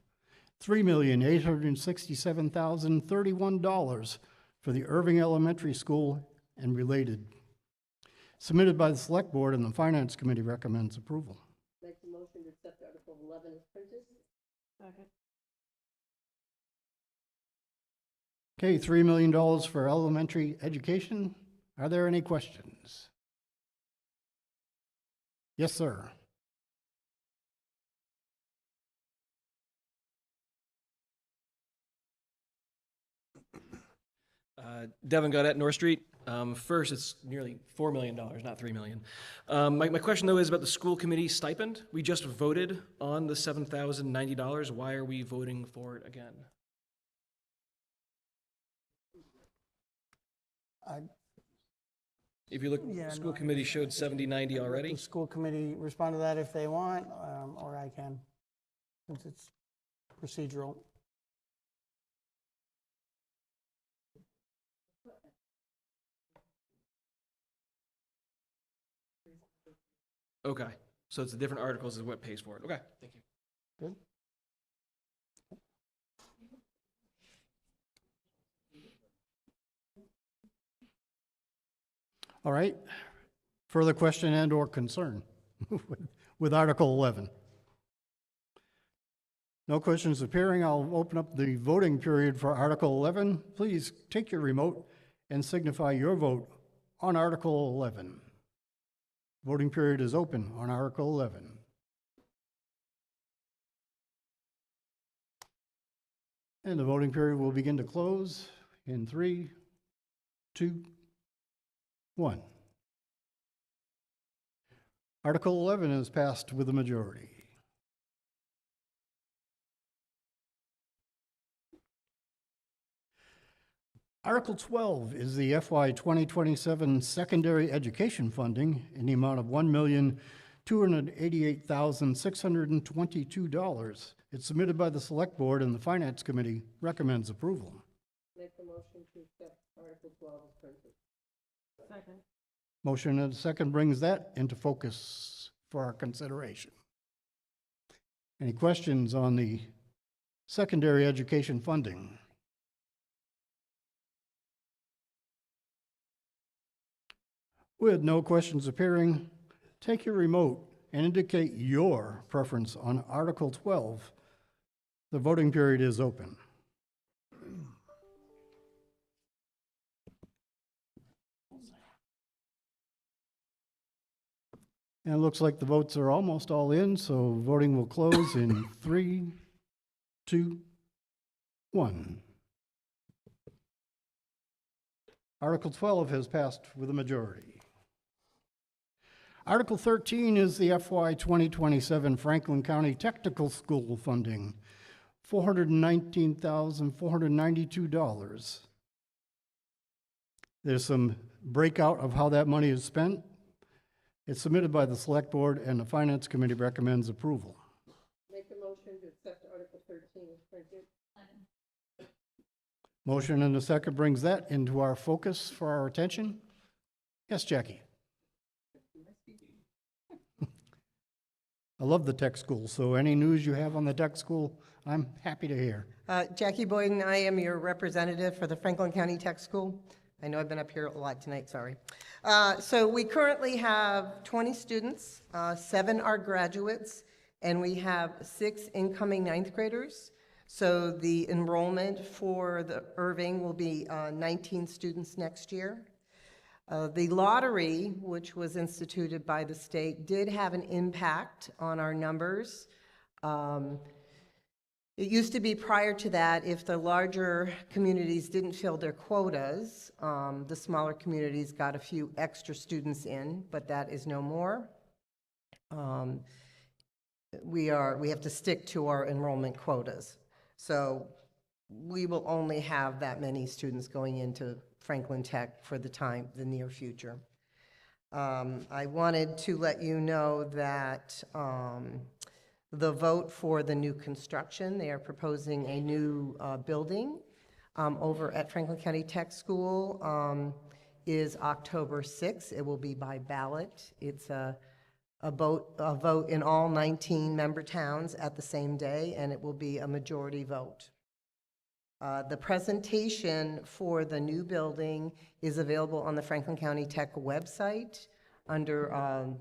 $3,867,031 for the Erving Elementary School and related. Submitted by the Select Board, and the Finance Committee recommends approval. Make the motion to accept Article 11 as printed. Second. Okay, $3 million for elementary education. Are there any questions? Yes, sir. Devin Gaudette, North Street. First, it's nearly $4 million, not $3 million. My question, though, is about the school committee stipend. We just voted on the $7,090. Why are we voting for it again? If you look, school committee showed 70-90 already. The school committee respond to that if they want, or I can, since it's procedural. Okay, so it's the different articles is what pays for it. Okay, thank you. Good. All right. Further question and or concern with Article 11? No questions appearing. I'll open up the voting period for Article 11. Please take your remote and signify your vote on Article 11. Voting period is open on Article 11. And the voting period will begin to close in 3, 2, 1. Article 11 is passed with a majority. Article 12 is the FY 2027 secondary education funding in the amount of $1,288,622. It's submitted by the Select Board, and the Finance Committee recommends approval. Make the motion to accept Article 12 as printed. Second. Motion and a second brings that into focus for our consideration. Any questions on the secondary education funding? With no questions appearing, take your remote and indicate your preference on Article 12. The voting period is open. And it looks like the votes are almost all in, so voting will close in 3, 2, 1. Article 12 has passed with a majority. Article 13 is the FY 2027 Franklin County Technical School funding, $419,492. There's some breakout of how that money is spent. It's submitted by the Select Board, and the Finance Committee recommends approval. Make a motion to accept Article 13 as printed. Motion and a second brings that into our focus for our attention. Yes, Jackie. I love the tech school, so any news you have on the tech school, I'm happy to hear. Jackie Boyden, I am your representative for the Franklin County Tech School. I know I've been up here a lot tonight, sorry. So we currently have 20 students, 7 are graduates, and we have 6 incoming 9th graders. So the enrollment for the Erving will be 19 students next year. The lottery, which was instituted by the state, did have an impact on our numbers. It used to be prior to that, if the larger communities didn't fill their quotas, the smaller communities got a few extra students in, but that is no more. We have to stick to our enrollment quotas. So we will only have that many students going into Franklin Tech for the near future. I wanted to let you know that the vote for the new construction, they are proposing a new building over at Franklin County Tech School, is October 6th. It will be by ballot. It's a vote in all 19 member towns at the same day, and it will be a majority vote. The presentation for the new building is available on the Franklin County Tech website under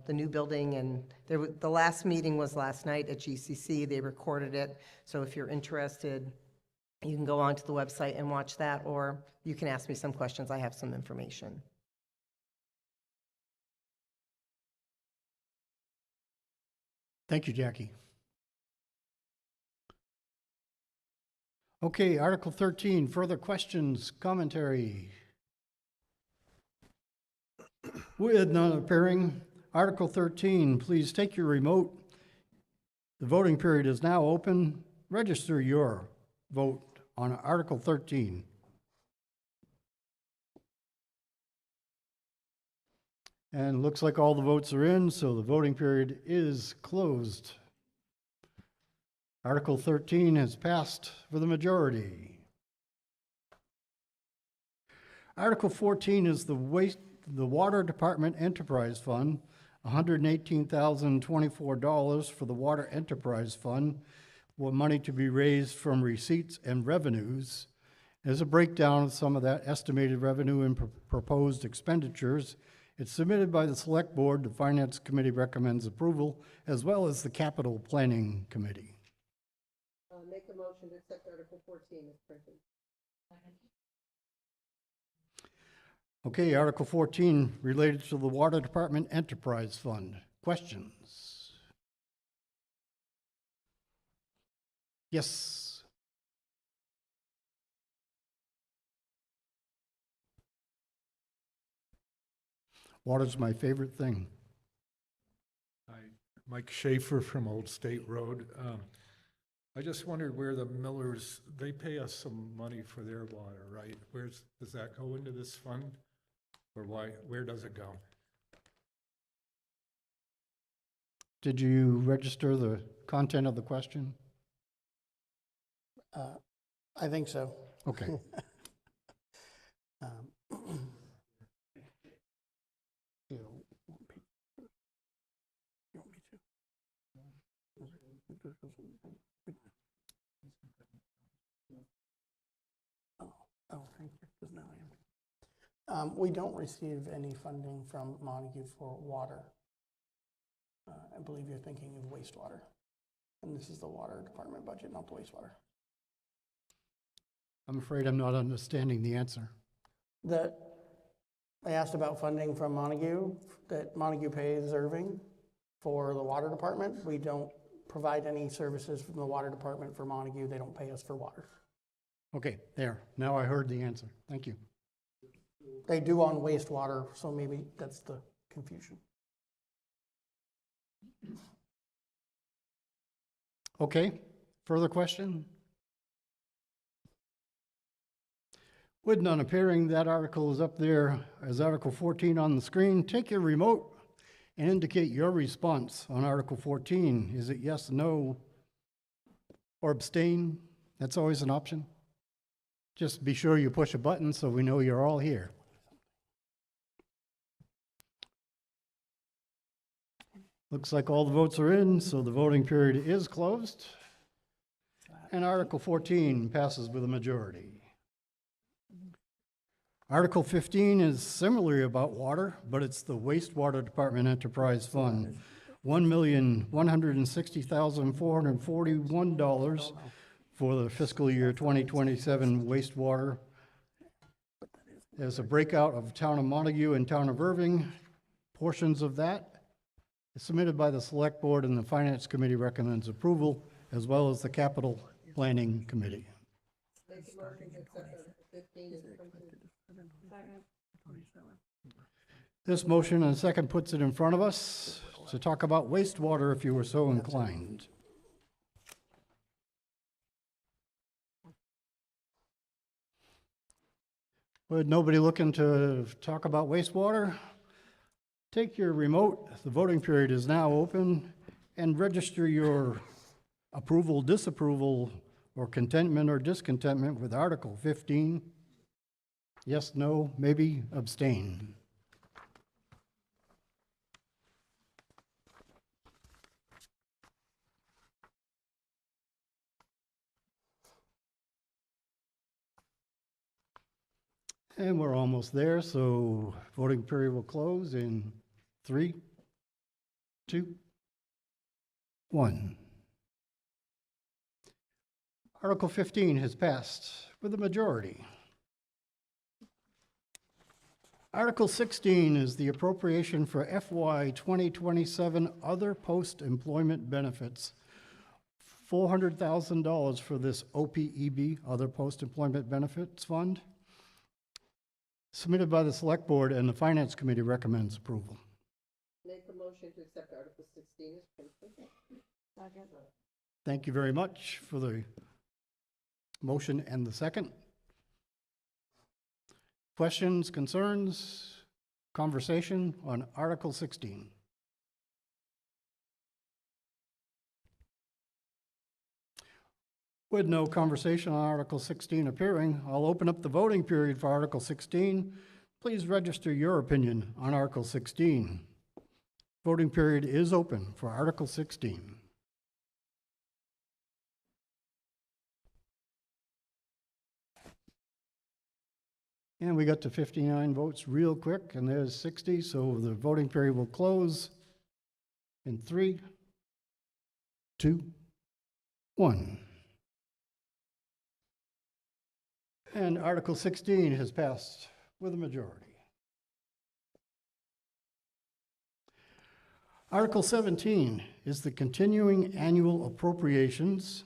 the new building, and the last meeting was last night at GCC. They recorded it, so if you're interested, you can go onto the website and watch that, or you can ask me some questions. I have some information. Thank you, Jackie. Okay, Article 13, further questions, commentary? With none appearing, Article 13, please take your remote. The voting period is now open. Register your vote on Article 13. And looks like all the votes are in, so the voting period is closed. Article 13 has passed for the majority. Article 14 is the Water Department Enterprise Fund, $118,024 for the Water Enterprise Fund, with money to be raised from receipts and revenues. As a breakdown of some of that estimated revenue and proposed expenditures, it's submitted by the Select Board. The Finance Committee recommends approval, as well as the Capital Planning Committee. Make a motion to accept Article 14 as printed. Okay, Article 14 related to the Water Department Enterprise Fund. Questions? Yes. Water's my favorite thing. Hi, Mike Schaefer from Old State Road. I just wondered where the Millers, they pay us some money for their water, right? Does that go into this fund? Or where does it go? Did you register the content of the question? I think so. Okay. Oh, thank you, 'cause now I am. We don't receive any funding from Montague for water. I believe you're thinking of wastewater. And this is the water department budget, not the wastewater. I'm afraid I'm not understanding the answer. That I asked about funding from Montague, that Montague pays Erving for the water department. We don't provide any services from the water department for Montague. They don't pay us for water. Okay, there. Now I heard the answer. Thank you. They do on wastewater, so maybe that's the confusion. Okay, further question? With none appearing, that article is up there as Article 14 on the screen. Take your remote and indicate your response on Article 14. Is it yes, no, or abstain? That's always an option. Just be sure you push a button so we know you're all here. Looks like all the votes are in, so the voting period is closed. And Article 14 passes with a majority. Article 15 is similarly about water, but it's the wastewater department enterprise fund. $1,160,441 for the fiscal year 2027 wastewater. There's a breakout of Town of Montague and Town of Erving. Portions of that is submitted by the Select Board, and the Finance Committee recommends approval, as well as the Capital Planning Committee. Make a motion to accept Article 15 as printed. This motion and second puts it in front of us to talk about wastewater if you were so inclined. With nobody looking to talk about wastewater, take your remote. The voting period is now open, and register your approval, disapproval, or contentment or discontentment with Article 15. Yes, no, maybe, abstain. And we're almost there, so voting period will close in 3, 2, 1. Article 15 has passed with a majority. Article 16 is the appropriation for FY 2027 other post-employment benefits. $400,000 for this OPEB, Other Post-Employment Benefits Fund, submitted by the Select Board, and the Finance Committee recommends approval. Make a motion to accept Article 16 as printed. Second. Thank you very much for the motion and the second. Questions, concerns, conversation on Article 16? With no conversation on Article 16 appearing, I'll open up the voting period for Article 16. Please register your opinion on Article 16. Voting period is open for Article 16. And we got to 59 votes real quick, and there's 60, so the voting period will close in 3, 2, 1. And Article 16 has passed with a majority. Article 17 is the continuing annual appropriations.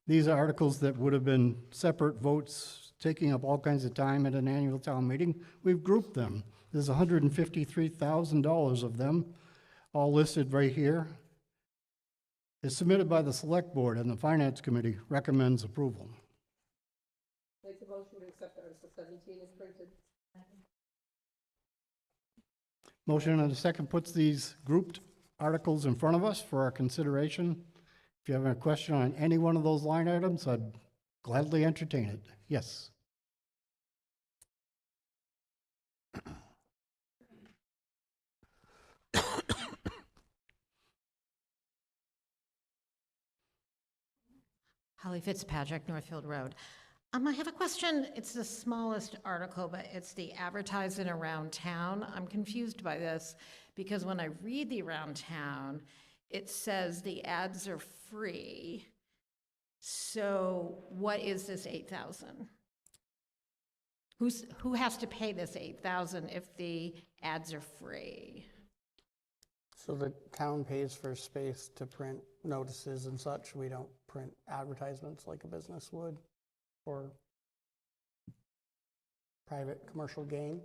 These are articles that would have been separate votes, taking up all kinds of time at an annual town meeting. We've grouped them. There's $153,000 of them, all listed right here. It's submitted by the Select Board, and the Finance Committee recommends approval. Make a motion to accept Article 17 as printed. Motion and a second puts these grouped articles in front of us for our consideration. If you have a question on any one of those line items, I'd gladly entertain it. Yes. Holly Fitzpatrick, Northfield Road. I have a question. It's the smallest article, but it's the advertising around town. I'm confused by this because when I read the around town, it says the ads are free. So what is this 8,000? Who has to pay this 8,000 if the ads are free? So the town pays for space to print notices and such. We don't print advertisements like a business would for private commercial gain.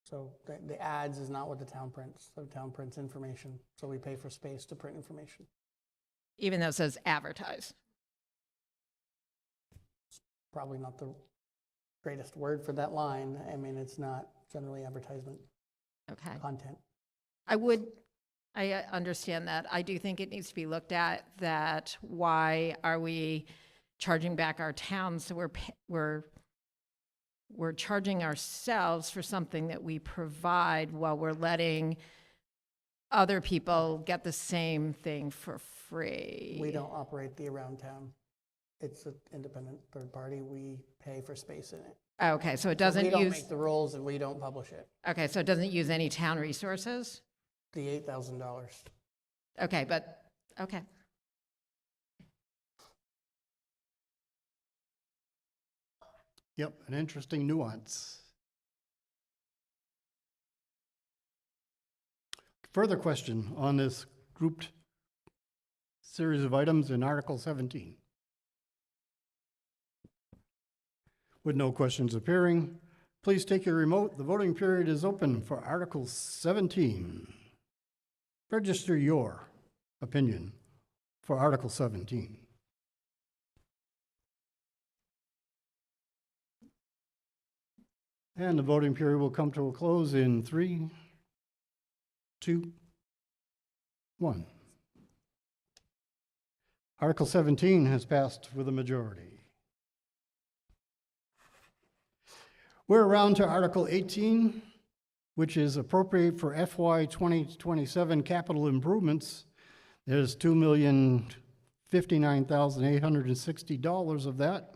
So the ads is not what the town prints. The town prints information. So we pay for space to print information. Even though it says advertise. Probably not the greatest word for that line. I mean, it's not generally advertisement content. I understand that. I do think it needs to be looked at that why are we charging back our towns? So we're charging ourselves for something that we provide while we're letting other people get the same thing for free. We don't operate the around town. It's an independent third party. We pay for space in it. Okay, so it doesn't we don't use. make the rules and we don't publish it. Okay, so it doesn't use any town resources? The $8,000. Okay, okay. Yep, an interesting nuance. Further question on this grouped series of items in Article 17? With no questions appearing, please take your remote. The voting period is open for Article 17. Register your opinion for Article 17. And the voting period will come to a close in 3, 2, 1. Article 17 has passed with a majority. We're around to Article 18, which is appropriate for FY 2027 capital improvements. There's $2,059,860 of that.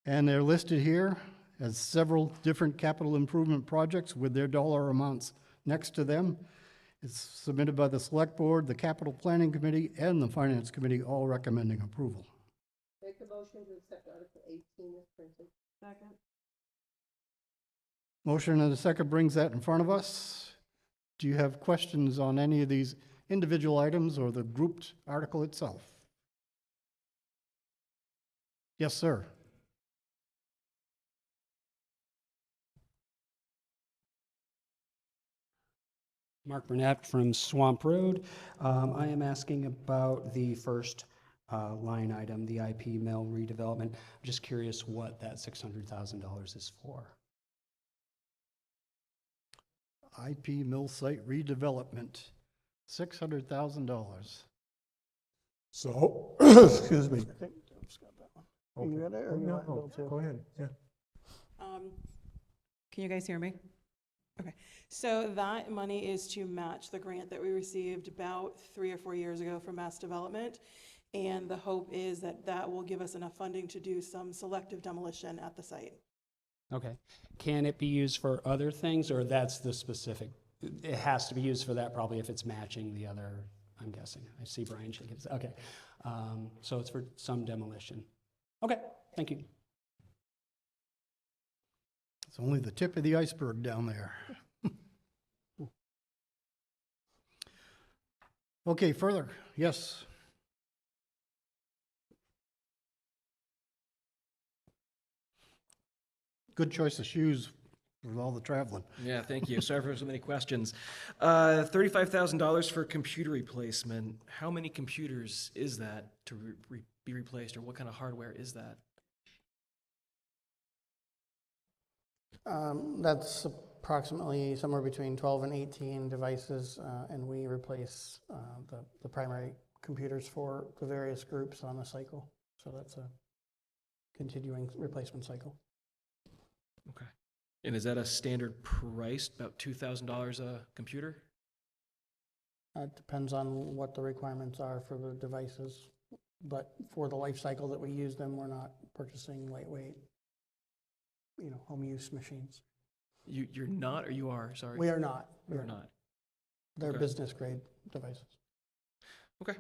And they're listed here as several different capital improvement projects with their dollar amounts next to them. It's submitted by the Select Board, the Capital Planning Committee, and the Finance Committee, all recommending approval. Make a motion to accept Article 18 as printed. Second. Motion and a second brings that in front of us. Do you have questions on any of these individual items or the grouped article itself? Yes, sir. Mark Burnett from Swamp Road. I am asking about the first line item, the IP mill redevelopment. I'm just curious what that $600,000 is for. IP mill site redevelopment, $600,000. So, excuse me. You got it, or you want Bill too? Go ahead, yeah. Can you guys hear me? Okay, so that money is to match the grant that we received about 3 or 4 years ago from Mass Development. And the hope is that that will give us enough funding to do some selective demolition at the site. Okay. Can it be used for other things, or that's the specific? It has to be used for that probably if it's matching the other, I'm guessing. I see Brian shaking his, okay. So it's for some demolition. Okay, thank you. It's only the tip of the iceberg down there. Okay, further, yes. Good choice of shoes with all the traveling. Yeah, thank you. Sorry for so many questions. $35,000 for computer replacement. How many computers is that to be replaced, or what kind of hardware is that? That's approximately somewhere between 12 and 18 devices, and we replace the primary computers for the various groups on a cycle. So that's a continuing replacement cycle. Okay. And is that a standard price, about $2,000 a computer? It depends on what the requirements are for the devices. but for the life cycle that we use them, we're not purchasing lightweight, home use machines. You're not, or you are, sorry? We are not. You're not. They're Okay. business grade devices. Okay.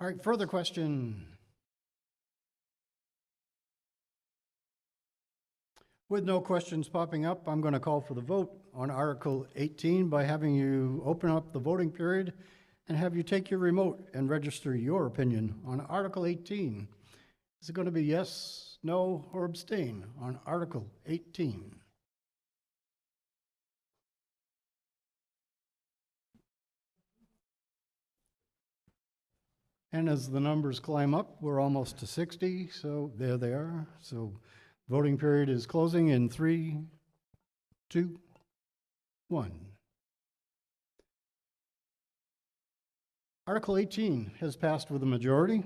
All right, further question? With no questions popping up, I'm going to call for the vote on Article 18 by having you open up the voting period and have you take your remote and register your opinion on Article 18. Is it going to be yes, no, or abstain on Article 18? And as the numbers climb up, we're almost to 60, so there they are. So voting period is closing in 3, 2, 1. Article 18 has passed with a majority.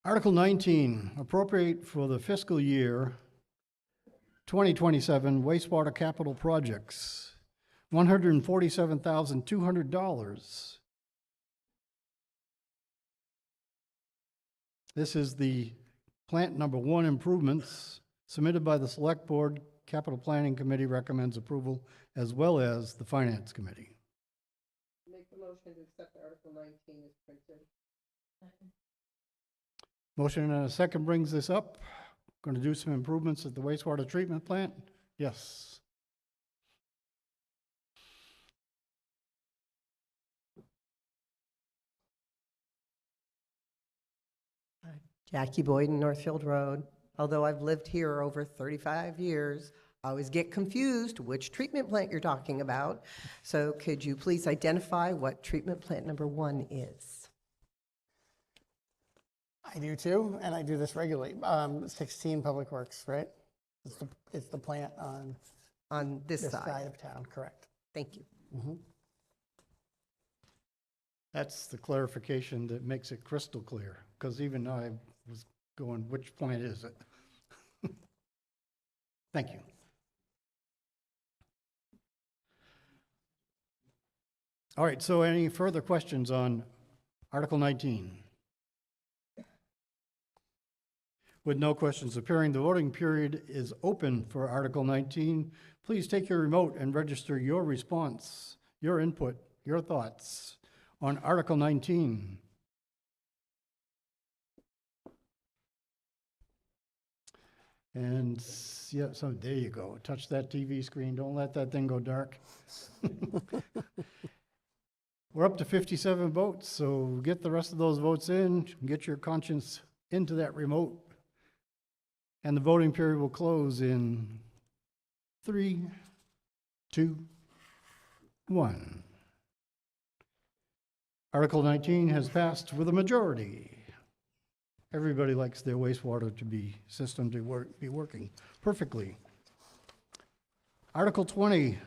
Article 19, appropriate for the fiscal year 2027 wastewater capital projects, $147,200. This is the plant number 1 improvements submitted by the Select Board. Capital Planning Committee recommends approval, as well as the Finance Committee. Make the motion to accept Article 19 as printed. Motion and a second brings this up. Going to do some improvements at the wastewater treatment plant? Yes. Jackie Boyden, Northfield Road. Although I've lived here over 35 years, I always get confused which treatment plant you're talking about. So could you please identify what treatment plant number 1 is? I do too, and I do this regularly. 16 Public Works, right? It's the plant on this side of town, correct. Thank you. Mm-hmm. That's the clarification that makes it crystal clear, because even I was going, which plant is it? Thank you. All right, so any further questions on Article 19? With no questions appearing, the voting period is open for Article 19. Please take your remote and register your response, your input, your thoughts on Article 19. And yeah, so there you go. Touch that TV screen. Don't let that thing go dark. We're up to 57 votes, so get the rest of those votes in, get your conscience into that remote. And the voting period will close in 3, 2, 1. Article 19 has passed with a majority. Everybody likes their wastewater system to be working perfectly. Article 20,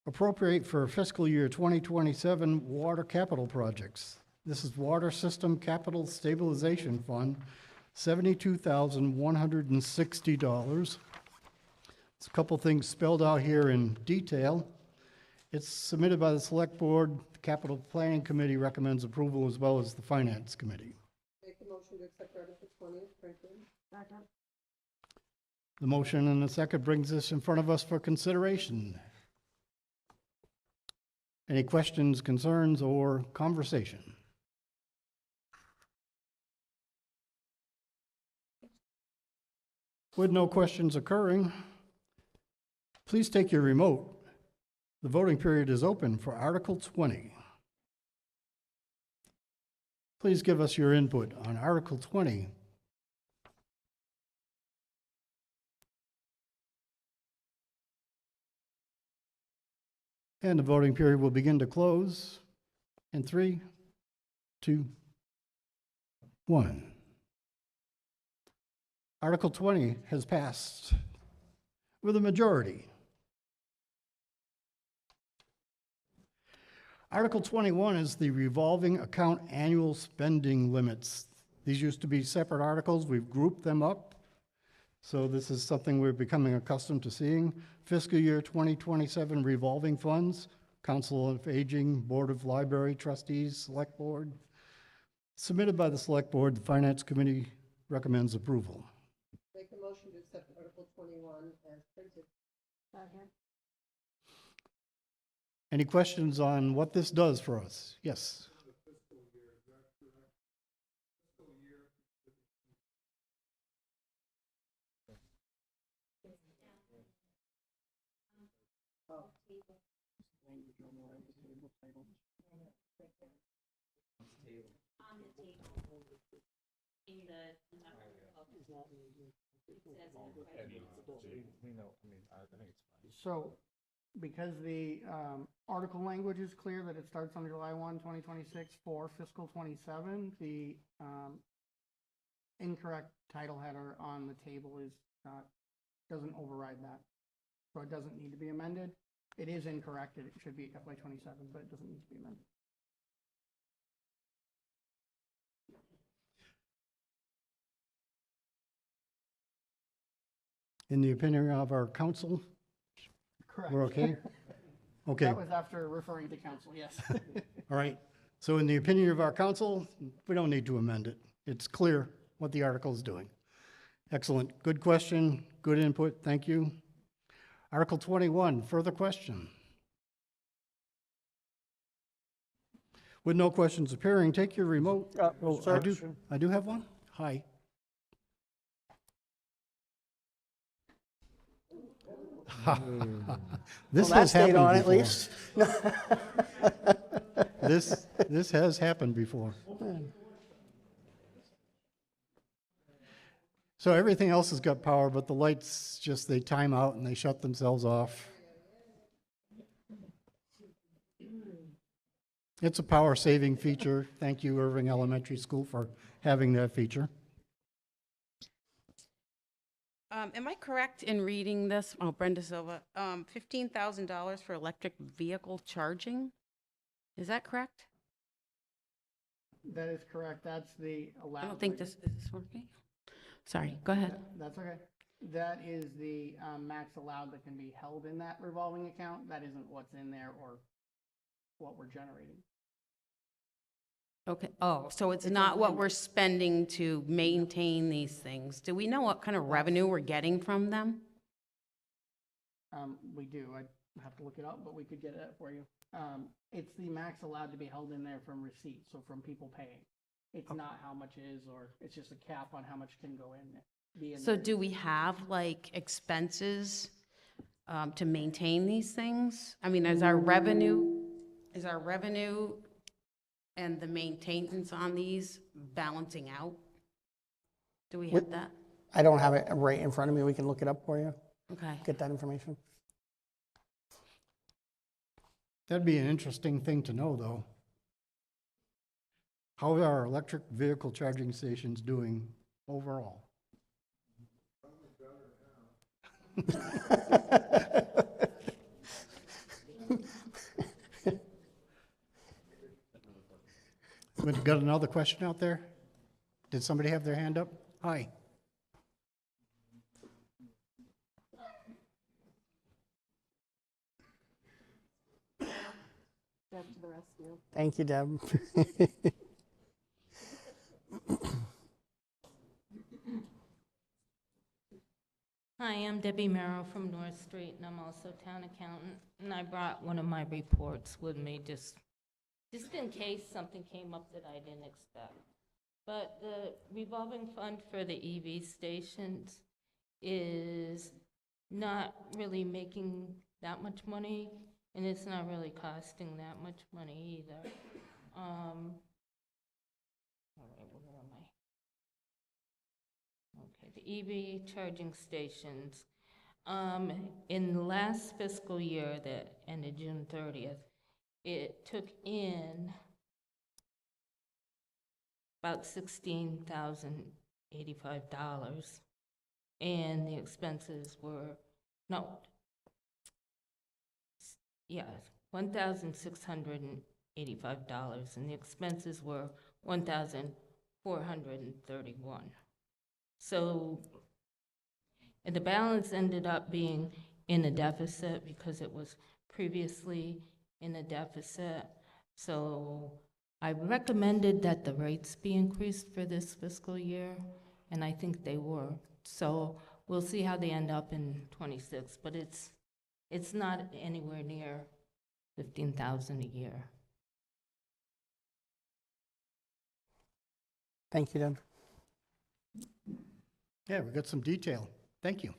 appropriate for fiscal year 2027 water capital projects. This is Water System Capital Stabilization Fund, $72,160. There's a couple things spelled out here in detail. It's submitted by the Select Board. The Capital Planning Committee recommends approval, as well as the Finance Committee. Make the motion to accept Article 20 as printed. Second. The motion and the second brings this in front of us for consideration. Any questions, concerns, or conversation? With no questions occurring, please take your remote. The voting period is open for Article 20. Please give us your input on Article 20. And the voting period will begin to close in 3, 2, 1. Article 20 has passed with a majority. Article 21 is the revolving account annual spending limits. These used to be separate articles. We've grouped them up. So this is something we're becoming accustomed to seeing. Fiscal year 2027 revolving funds, Council of Aging, Board of Library Trustees, Select Board. Submitted by the Select Board, the Finance Committee recommends approval. Make a motion to accept Article 21 as printed. Any questions on what this does for us? Yes. So, because the article language is clear that it starts on July 1, 2026 for fiscal 27, the incorrect title header on the table is not, doesn't override that. So it doesn't need to be amended. It is incorrect, it should be FY 27, but it doesn't need to be amended. In the opinion of our council, Correct. we're okay? Okay. That was after referring to council, yes. All right. So in the opinion of our council, we don't need to amend it. It's clear what the article is doing. Excellent. Good question. Good input. Thank you. Article 21, further question. With no questions appearing, take your remote. I do have one. Hi. This Well, that has stayed happened on at before. least. This has happened before. So everything else has got power, but the lights just, they time out and they shut themselves off. It's a power saving feature. Thank you, Erving Elementary School, for having that feature. Am I correct in reading this? Oh, Brenda Silva, $15,000 for electric vehicle charging? Is that correct? That is correct. That's the allowed. I don't think is this working? Sorry, go ahead. That's okay. That is the max allowed that can be held in that revolving account. That isn't what's in there or what we're generating. Okay, oh, so it's not what we're spending to maintain these things. Do we know what kind of revenue we're getting from them? We do. I have to look it up, but we could get it for you. It's the max allowed to be held in there from receipts, so from people paying. It's not how much is, or it's just a cap on how much can go in there. So do we have like expenses to maintain these things? I mean, is our revenue and the maintenance on these balancing out? Do we have that? I don't have it right in front of me. We can look it up for you. Okay. Get that information. That'd be an interesting thing to know, though. How are our electric vehicle charging stations doing overall? We've got another question out there? Did somebody have their hand up? Hi. Deb to the rescue. Thank you, Deb. Hi, I'm Debbie Merrill from North Street, and I'm also town accountant. And I brought one of my reports with me just in case something came up that I didn't expect. But the revolving fund for the EV stations is not really making that much money, and it's not really costing that much money either. All right, where am I? Okay, the EV charging stations. In the last fiscal year that ended June 30th, it took in about $16,085, and the expenses were, $1,685, and the expenses were $1,431. So And the balance ended up being in a deficit because it was previously in a deficit. So I recommended that the rates be increased for this fiscal year, and I think they were. So we'll see how they end up in '26, but it's not anywhere near 15,000 a year. Thank you, Deb. Yeah, we got some detail. Thank you.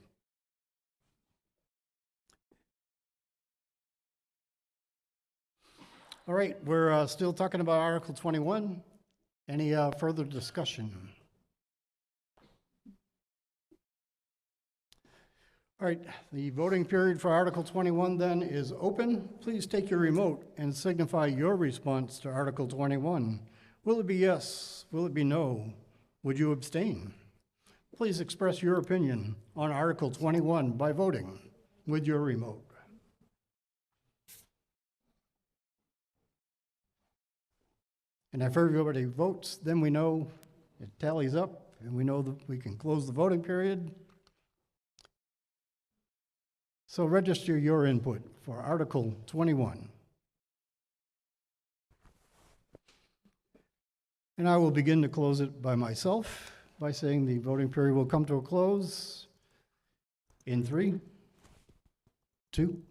All right, we're still talking about Article 21. Any further discussion? All right, the voting period for Article 21 then is open. Please take your remote and signify your response to Article 21. Will it be yes? Will it be no? Would you abstain? Please express your opinion on Article 21 by voting with your remote. And if everybody votes, then we know it tallies up and we know that we can close the voting period. So register your input for Article 21. And I will begin to close it by myself by saying the voting period will come to a close in 3, 2,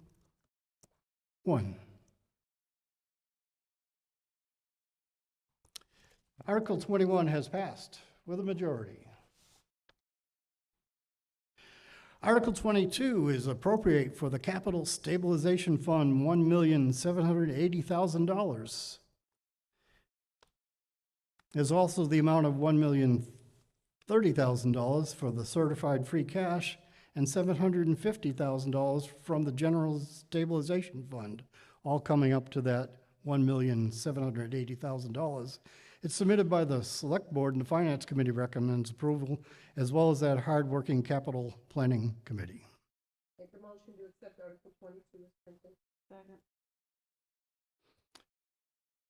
1. Article 21 has passed with a majority. Article 22 is appropriate for the Capital Stabilization Fund $1,780,000. There's also the amount of $1,030,000 for the certified free cash and $750,000 from the General Stabilization Fund, all coming up to that $1,780,000. It's submitted by the Select Board, and the Finance Committee recommends approval, as well as that hard-working Capital Planning Committee. Make a motion to accept Article 22 as printed. Second.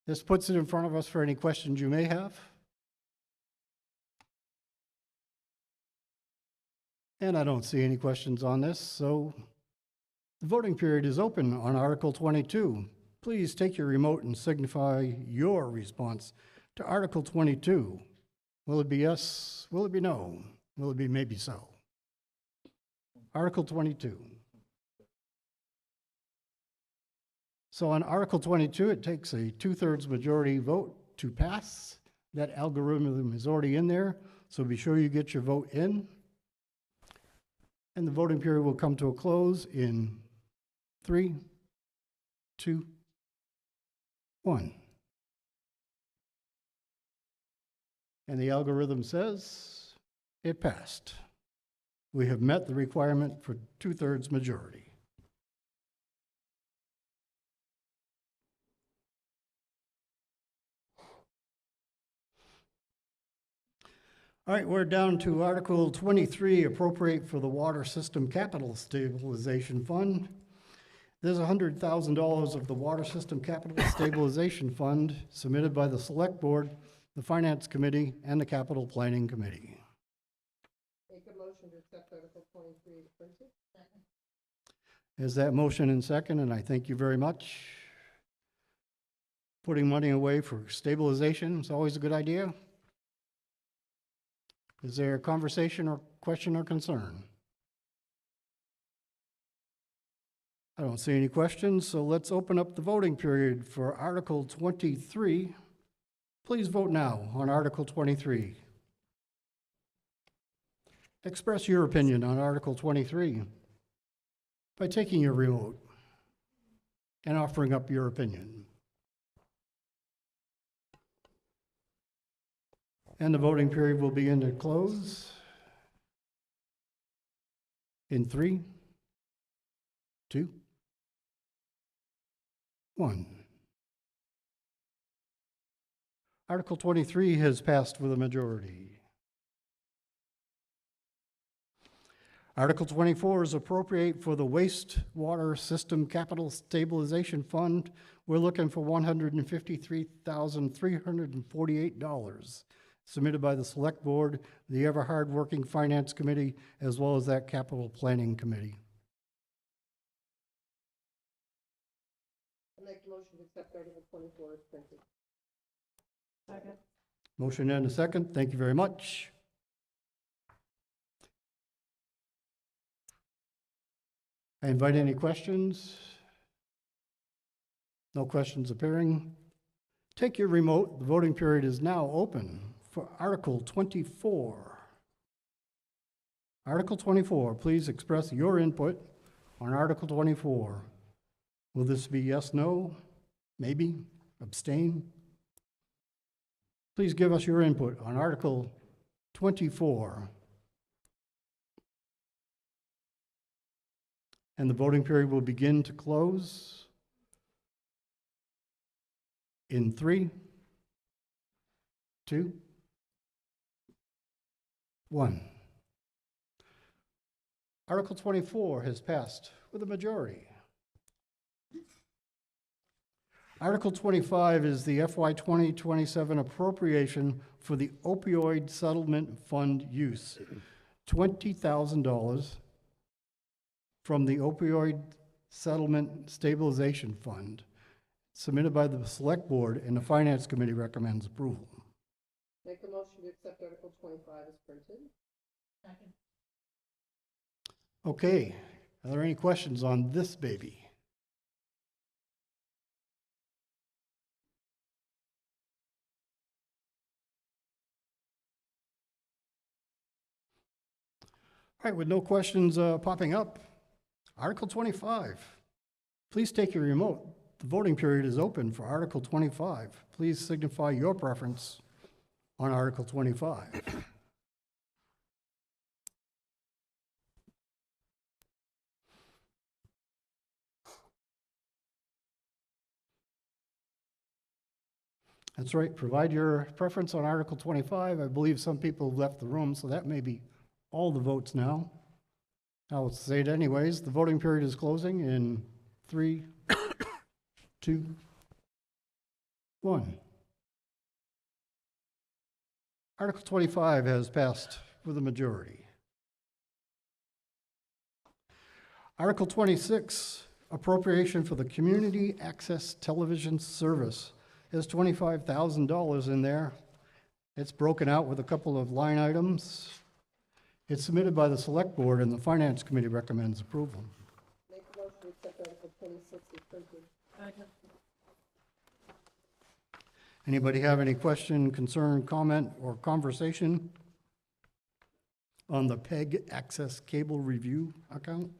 This puts it in front of us for any questions you may have. And I don't see any questions on this, so the voting period is open on Article 22. Please take your remote and signify your response to Article 22. Will it be yes? Will it be no? Will it be maybe so? Article 22. So on Article 22, it takes a 2/3 majority vote to pass. That algorithm is already in there, so be sure you get your vote in. And the voting period will come to a close in 3, 2, 1. And the algorithm says it passed. We have met the requirement for 2/3 majority. All right, we're down to Article 23, appropriate for the Water System Capital Stabilization Fund. There's $100,000 of the Water System Capital Stabilization Fund submitted by the Select Board, the Finance Committee, and the Capital Planning Committee. Make a motion to accept Article 23 as printed. Second. Is that motion in second? And I thank you very much. Putting money away for stabilization is always a good idea. Is there a conversation or question or concern? I don't see any questions, so let's open up the voting period for Article 23. Please vote now on Article 23. Express your opinion on Article 23 by taking your remote and offering up your opinion. And the voting period will begin to close in 3, 2, 1. Article 23 has passed with a majority. Article 24 is appropriate for the Wastewater System Capital Stabilization Fund. We're looking for $153,348. submitted by the Select Board, the ever hard-working Finance Committee, as well as that Capital Planning Committee. I make the motion to accept Article 24 as printed. Second. Motion and a second. Thank you very much. I invite any questions. No questions appearing. Take your remote. The voting period is now open for Article 24. Article 24, please express your input on Article 24. Will this be yes, no, maybe, abstain? Please give us your input on Article 24. And the voting period will begin to close in 3, 2, 1. Article 24 has passed with a majority. Article 25 is the FY 2027 appropriation for the opioid settlement fund use. $20,000 from the opioid settlement stabilization fund, submitted by the Select Board, and the Finance Committee recommends approval. Make a motion to accept Article 25 as printed. Second. Okay, are there any questions on this baby? All right, with no questions popping up, Article 25. Please take your remote. The voting period is open for Article 25. Please signify your preference on Article 25. That's right, provide your preference on Article 25. I believe some people have left the room, so that may be all the votes now. I'll say it anyways. The voting period is closing in 3, 2, 1. Article 25 has passed with a majority. Article 26, appropriation for the Community Access Television Service. There's $25,000 in there. It's broken out with a couple of line items. It's submitted by the Select Board, and the Finance Committee recommends approval. Make a motion to accept Article 26 as printed. Second. Anybody have any question, concern, comment, or conversation on the PEG Access Cable Review account?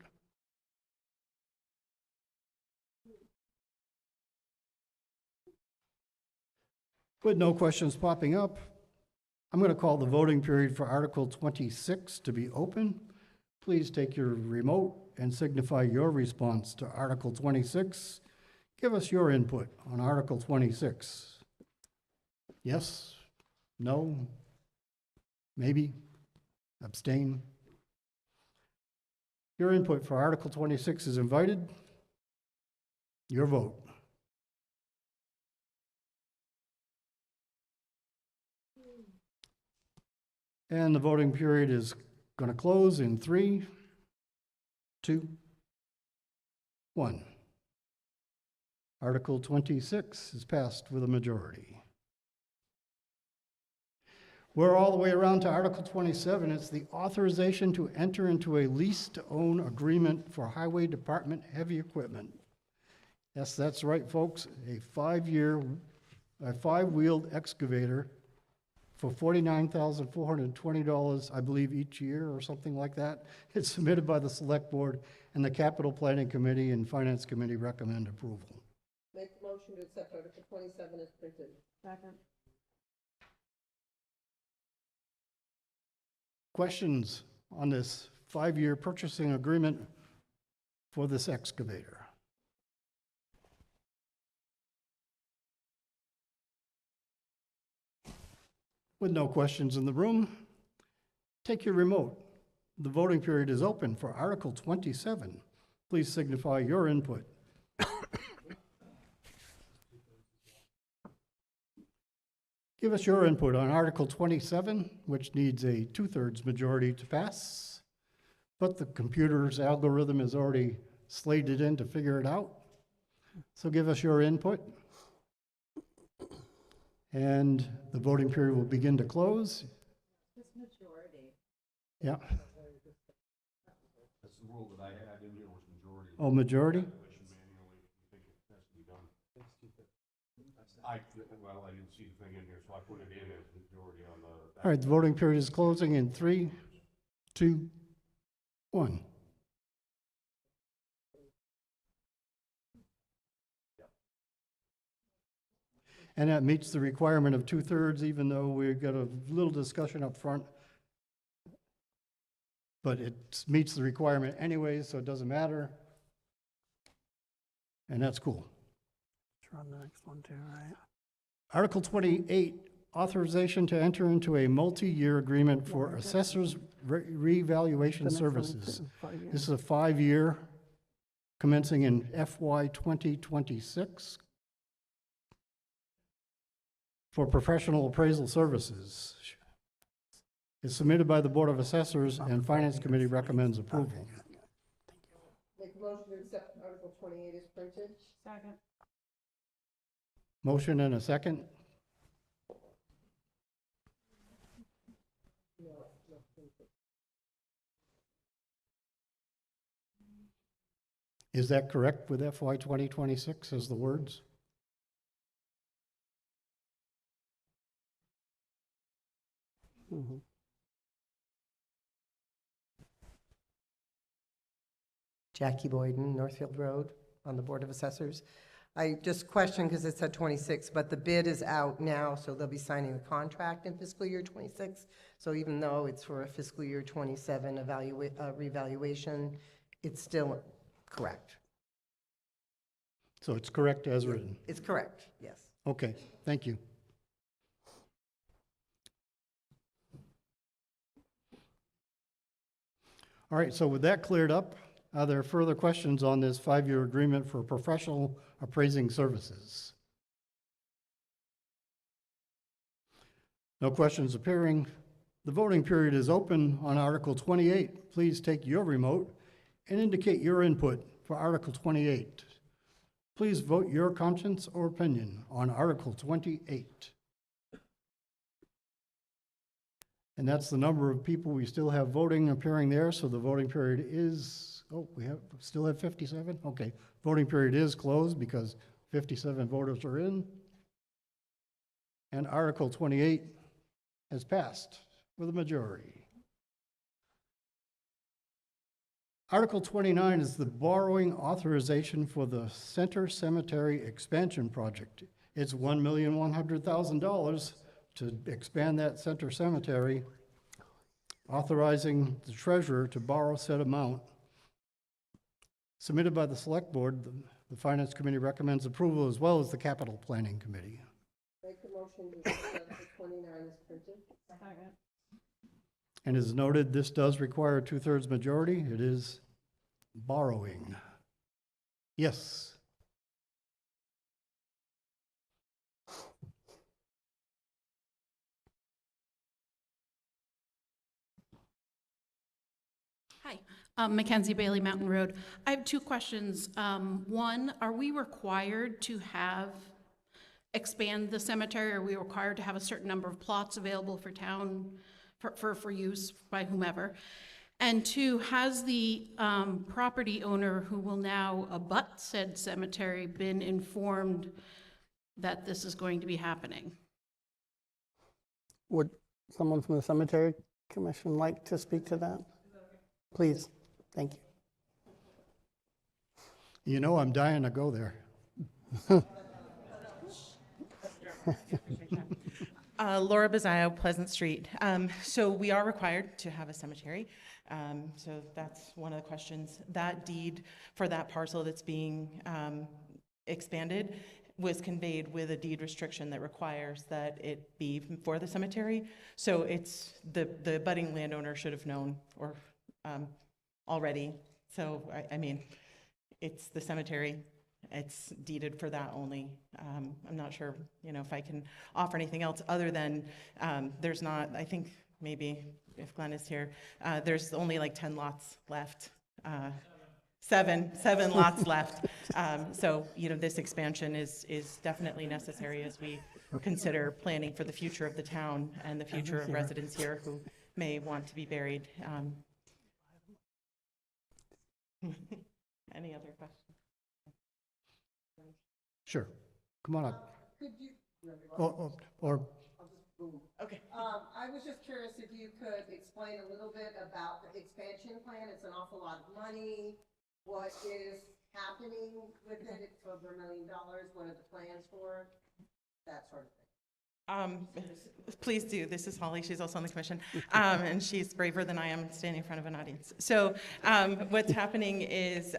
With no questions popping up, I'm going to call the voting period for Article 26 to be open. Please take your remote and signify your response to Article 26. Give us your input on Article 26. Yes, no, maybe, abstain. Your input for Article 26 is invited. Your vote. And the voting period is going to close in 3, 2, 1. Article 26 is passed with a majority. We're all the way around to Article 27. It's the authorization to enter into a lease-to-own agreement for Highway Department heavy equipment. Yes, that's right, folks. A 5-wheeled excavator for $49,420, I believe, each year or something like that. It's submitted by the Select Board, and the Capital Planning Committee and Finance Committee recommend approval. Make the motion to accept Article 27 as printed. Second. Questions on this 5-year purchasing agreement for this excavator? With no questions in the room, take your remote. The voting period is open for Article 27. Please signify your input. Give us your input on Article 27, which needs a 2/3 majority to pass, but the computer's algorithm is already slated in to figure it out. So give us your input. And the voting period will begin to close. This majority. Yeah. That's the rule that I had in here was majority. Oh, majority? Manually, you think it has to be done. Well, I didn't see the thing in here, so I put it in as majority on the. All right, the voting period is closing in 3, 2, 1. And that meets the requirement of 2/3, even though we've got a little discussion up front. But it meets the requirement anyway, so it doesn't matter. And that's cool. Let's run the next one too, right? Article 28, authorization to enter into a multi-year agreement for assessors revaluation The next one services. too, 5 years. This is a 5-year commencing in FY 2026 for professional appraisal services. It's submitted by the Board of Assessors and Finance Committee recommends approval. Make a motion to accept Article 28 is printed. Second. Motion and a second. Is that correct with FY 2026 as the words? Mm-hmm. Jackie Boyden, Northfield Road, on the Board of Assessors. I just questioned because it said 26, but the bid is out now, so they'll be signing the contract in fiscal year 26. So even though it's for a fiscal year 27 revaluation, it's still correct. So it's correct as written? It's correct, yes. Okay, thank you. All right, so with that cleared up, are there further questions on this 5-year agreement for professional appraising services? No questions appearing. The voting period is open on Article 28. Please take your remote and indicate your input for Article 28. Please vote your conscience or opinion on Article 28. And that's the number of people we still have voting appearing there, so the voting period is, still have 57? Okay, voting period is closed because 57 voters are in. And Article 28 has passed with a majority. Article 29 is the borrowing authorization for the Center Cemetery Expansion Project. It's $1,100,000 to expand that center cemetery, authorizing the treasurer to borrow said amount. Submitted by the Select Board, the Finance Committee recommends approval as well as the Capital Planning Committee. Make a motion to accept Article 29 is printed. Second. And as noted, this does require a 2/3 majority. It is borrowing. Yes. Hi, Mackenzie Bailey, Mountain Road. I have two questions. One, are we required to expand the cemetery? Are we required to have a certain number of plots available for town, for use by whomever? And two, has the property owner who will now abut said cemetery been informed that this is going to be happening? Would someone from the Cemetery Commission like to speak to that? Please, thank you. You know, I'm dying to go there. Laura Bazzaio, Pleasant Street. So we are required to have a cemetery. So that's one of the questions. That deed for that parcel that's being expanded was conveyed with a deed restriction that requires that it be for the cemetery. So it's the budding landowner should have known or already. So I mean, it's the cemetery. it's deeded for that only. I'm not sure, if I can offer anything else other than, there's not, I think maybe if Glenn is here, there's only like 10 lots left. Seven lots left. So, this expansion is definitely necessary as we consider planning for the future of the town and the future of residents here who may want to be buried. Any other questions? Sure, come on up. Could you? Or Okay. I was just curious if you could explain a little bit about the expansion plan. It's an awful lot of money. What is happening with it? It's over $1 million. What are the plans for it? That sort of thing. Please do. This is Holly. She's also on the commission. And she's braver than I am standing in front of an audience. So what's happening is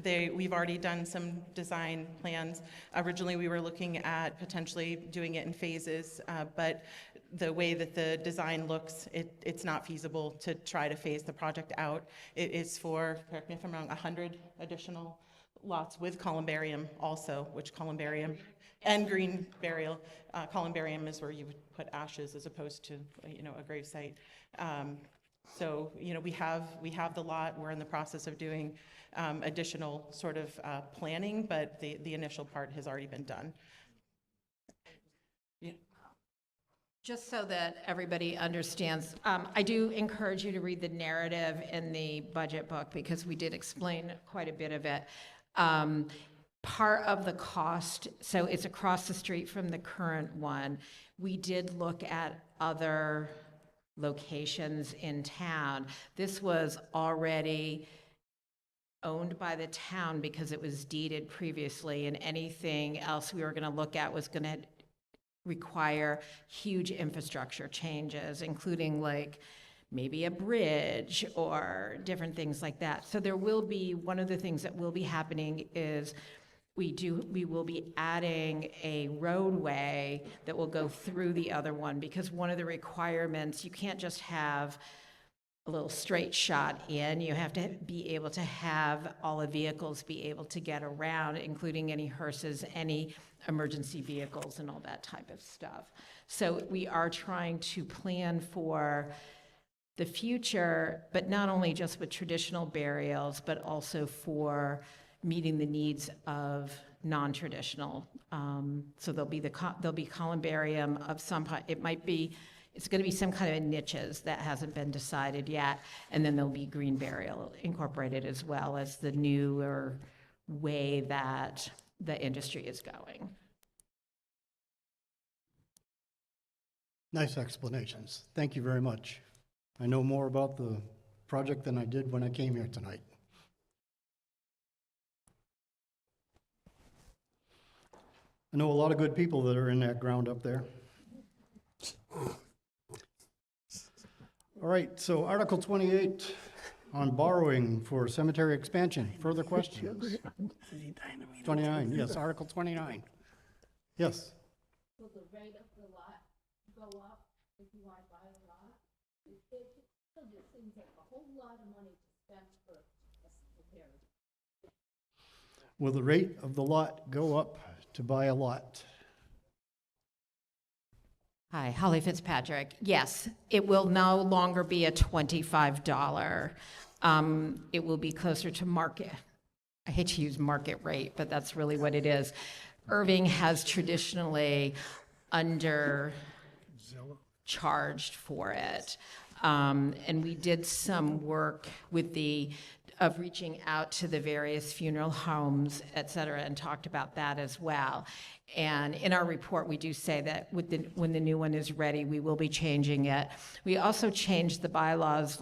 we've already done some design plans. Originally, we were looking at potentially doing it in phases, but the way that the design looks, it's not feasible to try to phase the project out. It is for, correct me if I'm wrong, 100 additional lots with columbarium also, which columbarium and green burial. Columbarium is where you would put ashes as opposed to, a grave site. So, we have the lot. We're in the process of doing additional sort of planning, but the initial part has already been done. Yeah. Just so that everybody understands, I do encourage you to read the narrative in the budget book because we did explain quite a bit of it. Part of the cost, so it's across the street from the current one. We did look at other locations in town. This was already owned by the town because it was deeded previously, and anything else we were going to look at was going to require huge infrastructure changes, including like maybe a bridge or different things like that. So there will be, one of the things that will be happening is we will be adding a roadway that will go through the other one, because one of the requirements, you can't just have a little straight shot in. You have to be able to have all the vehicles be able to get around, including any hearses, any emergency vehicles and all that type of stuff. So we are trying to plan for the future, but not only just with traditional burials, but also for meeting the needs of non-traditional. So there'll be columbarium of some kind. It's going to be some kind of niches that hasn't been decided yet, and then there'll be green burial incorporated as well as the newer way that the industry is going. nice explanations. Thank you very much. I know more about the project than I did when I came here tonight. I know a lot of good people that are in that ground up there. All right, so Article 28 on borrowing for cemetery expansion. Further questions? 29, yes, Article 29. Yes. Will the rate of the lot go up if you want to buy a lot? It still just seems like a whole lot of money to spend for a cemetery. Will the rate of the lot go up to buy a lot? Hi, Holly Fitzpatrick. Yes, it will no longer be a $25. It will be closer to market. I hate to use market rate, but that's really what it is. Erving has traditionally undercharged for it. And we did some work with of reaching out to the various funeral homes, et cetera, and talked about that as well. And in our report, we do say that when the new one is ready, we will be changing it. We also changed the bylaws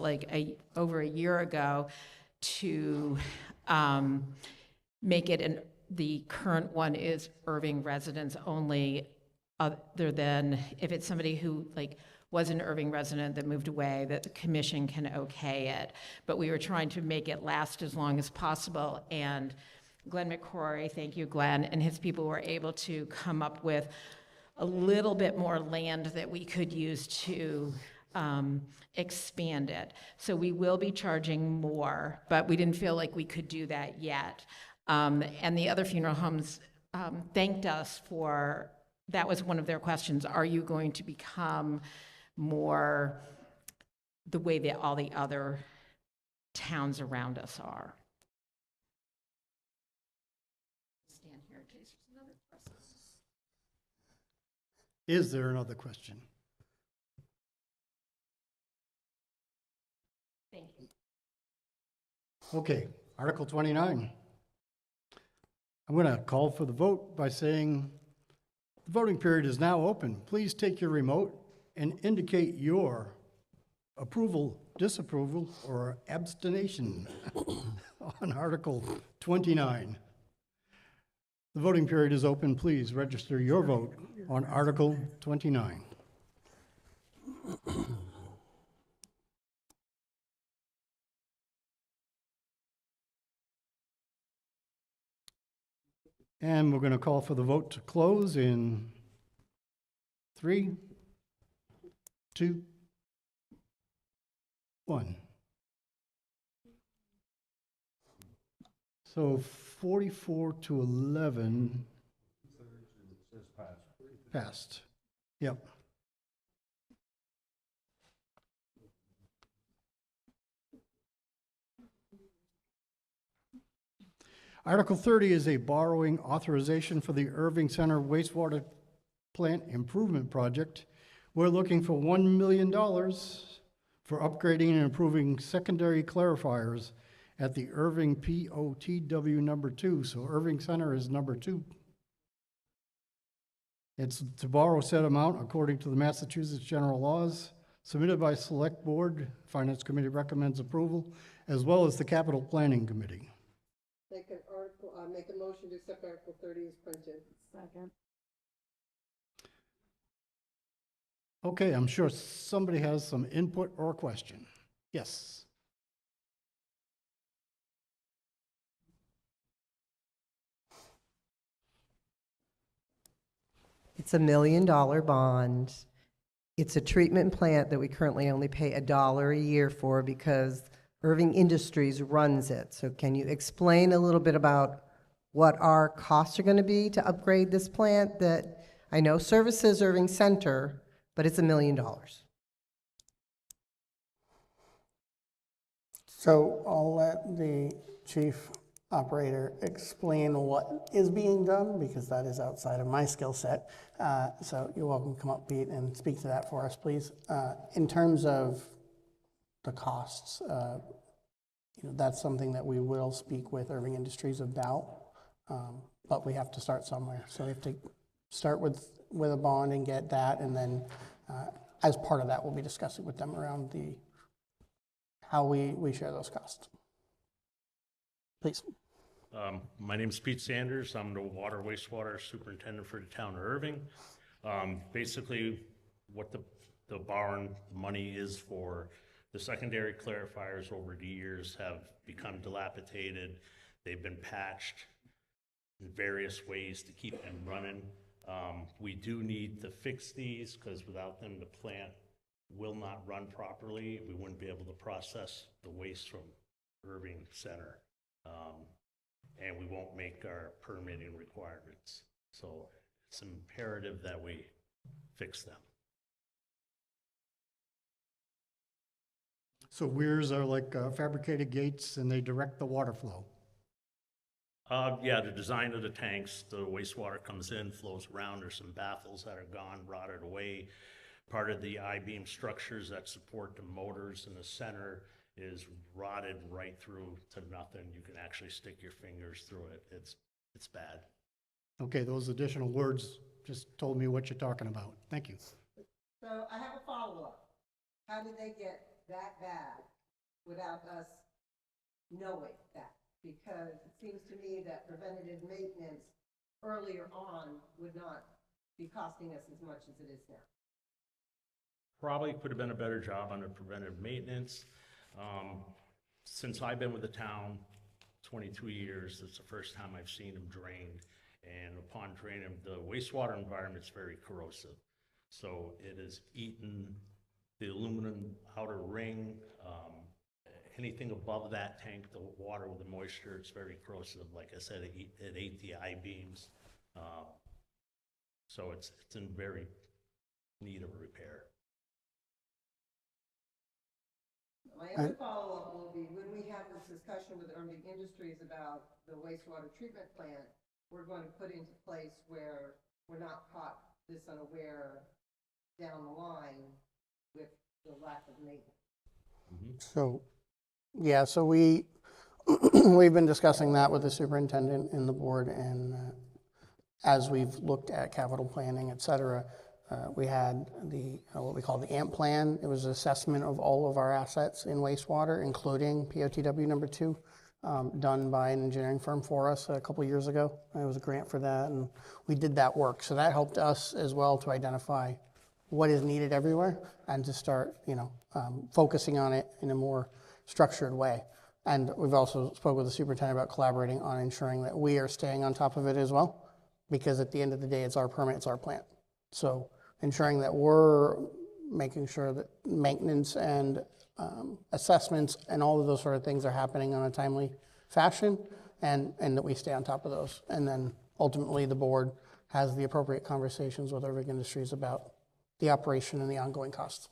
over a year ago to make it the current one is Erving residents only, other than if it's somebody who was an Erving resident that moved away, that the commission can okay it. But we were trying to make it last as long as possible. And Glenn McCrory, thank you, Glenn, and his people were able to come up with a little bit more land that we could use to expand it. So we will be charging more, but we didn't feel like we could do that yet. And the other funeral homes thanked us for, that was one of their questions, are you going to become more the way that all the other towns around us are? Stand here in case there's another question. Is there another question? Thank you. Okay, Article 29. I'm going to call for the vote by saying the voting period is now open. Please take your remote and indicate your approval, disapproval, or abstention on Article 29. The voting period is open. Please register your vote on Article 29. And we're going to call for the vote to close in 3, 2, 1. So 44 to 11 passed. Yep. Article 30 is a borrowing authorization for the Erving Center wastewater plant improvement project. We're looking for $1 million for upgrading and improving secondary clarifiers at the Erving POTW number 2. So Erving Center is number 2. It's to borrow said amount according to the Massachusetts general laws, submitted by Select Board. Finance Committee recommends approval, as well as the Capital Planning Committee. Make a motion to accept Article 30 as printed. Second. Okay, I'm sure somebody has some input or question. Yes. It's $1 million bond. It's a treatment plant that we currently only pay $1 a year for because Erving Industries runs it. So can you explain a little bit about what our costs are going to be to upgrade this plant that I know services Erving Center, but it's $1 million? So I'll let the chief operator explain what is being done because that is outside of my skill set. So you're welcome to come up, Pete, and speak to that for us, please. In terms of the costs, that's something that we will speak with Erving Industries about, but we have to start somewhere. So we have to start with a bond and get that, and then as part of that, we'll be discussing with them around how we share those costs. Please. My name is Pete Sanders. I'm the water wastewater superintendent for the town of Erving. Basically, what the borrowing money is for, the secondary clarifiers over the years have become dilapidated. They've been patched in various ways to keep them running. We do need to fix these because without them, the plant will not run properly. We wouldn't be able to process the waste from Erving Center. And we won't make our permitting requirements. So it's imperative that we fix them. So weirs are like fabricated gates and they direct the water flow. Yeah, the design of the tanks, the wastewater comes in, flows around. There's some baffles that are gone, rotted away. Part of the I-beam structures that support the motors in the center is rotted right through to nothing. You can actually stick your fingers through it. It's bad. Okay, those additional words just told me what you're talking about. Thank you. So I have a follow-up. How did they get that bad without us knowing that? Because it seems to me that preventative maintenance earlier on would not be costing us as much as it is now. Probably could have been a better job on the preventive maintenance. Since I've been with the town 22 years, it's the first time I've seen them drained. And upon draining them, the wastewater environment is very corrosive. So it has eaten the aluminum outer ring. anything above that tank, the water with the moisture, it's very corrosive. Like I said, it ate the I-beams. So it's in very need of repair. My other follow-up will be, when we have this discussion with Erving Industries about the wastewater treatment plant, we're going to put into place where we're not caught this unaware down the line with the lack of maintenance. So, yeah, so we've been discussing that with the superintendent and the board, and as we've looked at capital planning, et cetera, we had the what we call the AMP plan. It was an assessment of all of our assets in wastewater, including POTW number 2, done by an engineering firm for us a couple years ago. It was a grant for that, and we did that work. So that helped us as well to identify what is needed everywhere and to start, focusing on it in a more structured way. And we've also spoke with the superintendent about collaborating on ensuring that we are staying on top of it as well, because at the end of the day, it's our permit, it's our plant. So ensuring that we're making sure that maintenance and assessments and all of those sort of things are happening on a timely fashion, and that we stay on top of those. And then ultimately the board has the appropriate conversations with Erving Industries about the operation and the ongoing costs.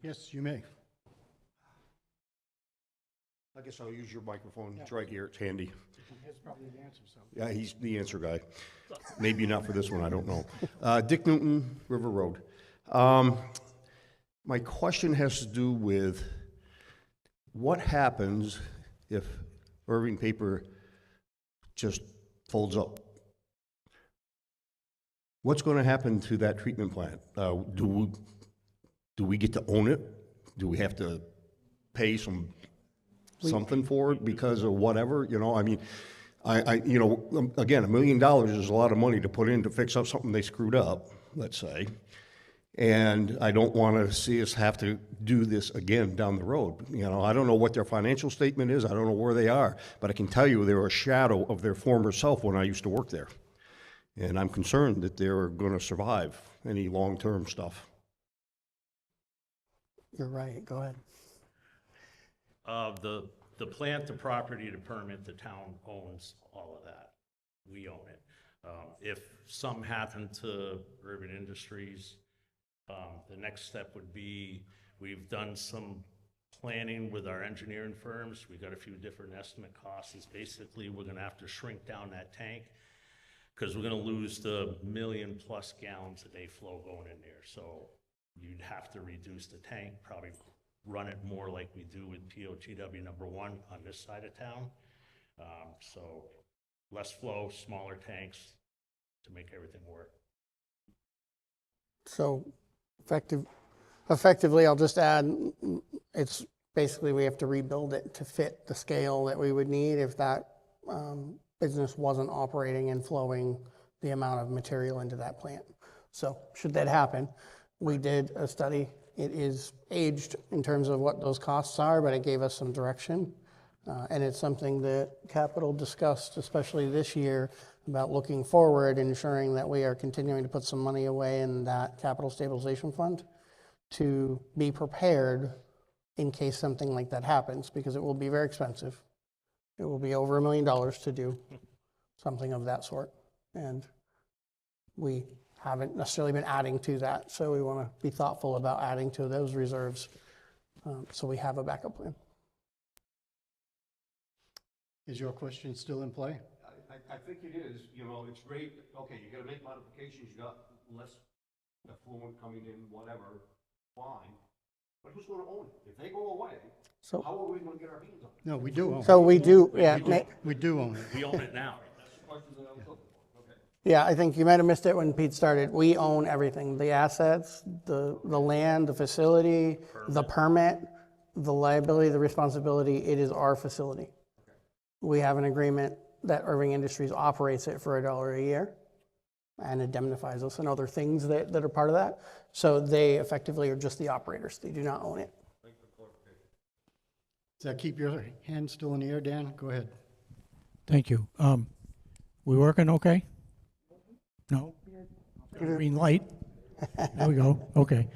Yes, you may. I guess I'll use your microphone. It's right here. It's handy. That's probably the answer, so. Yeah, he's the answer guy. Maybe not for this one, I don't know. Dick Newton, River Road. My question has to do with what happens if Erving paper just folds up? What's going to happen to that treatment plant? Do we get to own it? Do we have to pay something for it because of whatever? I mean, again, $1 million is a lot of money to put in to fix up something they screwed up, let's say. And I don't want to see us have to do this again down the road. I don't know what their financial statement is. I don't know where they are. But I can tell you they're a shadow of their former self when I used to work there. And I'm concerned that they're going to survive any long-term stuff. You're right. Go ahead. The plant, the property, the permit, the town owns all of that. We own it. If something happened to Urban Industries, the next step would be, we've done some planning with our engineering firms. We got a few different estimate costs. It's basically, we're gonna have to shrink down that tank because we're gonna lose the 1 million+ gallons a day flow going in there. So you'd have to reduce the tank, probably run it more like we do with POTW number 1 on this side of town. So less flow, smaller tanks to make everything work. So effectively, I'll just add, it's basically we have to rebuild it to fit the scale that we would need if that business wasn't operating and flowing the amount of material into that plant. So should that happen, we did a study. It is aged in terms of what those costs are, but it gave us some direction. And it's something that Capital discussed, especially this year, about looking forward, ensuring that we are continuing to put some money away in that capital stabilization fund to be prepared in case something like that happens, because it will be very expensive. It will be over $1 million to do something of that sort. And we haven't necessarily been adding to that, so we want to be thoughtful about adding to those reserves so we have a backup plan. Is your question still in play? I think it is. It's great. Okay, you got to make modifications. You got less effluent coming in, whatever, fine. But who's going to own it? If they go away, so how are we going to get our hands on it? No, we do own it. So we do, yeah. We do own it. We own it now. That's the question that I was looking for. Okay. Yeah, I think you might have missed it when Pete started. We own everything, the assets, the land, the facility, the permit, the liability, the responsibility. It is our facility. Okay. We have an agreement that Erving Industries operates it for $1 a year and indemnifies us and other things that are part of that. So they effectively are just the operators. They do not own it. Thanks for clarification. Does that keep your hand still in the air, Dan? Go ahead. Thank you. We working okay? No? Green light. There we go. Okay.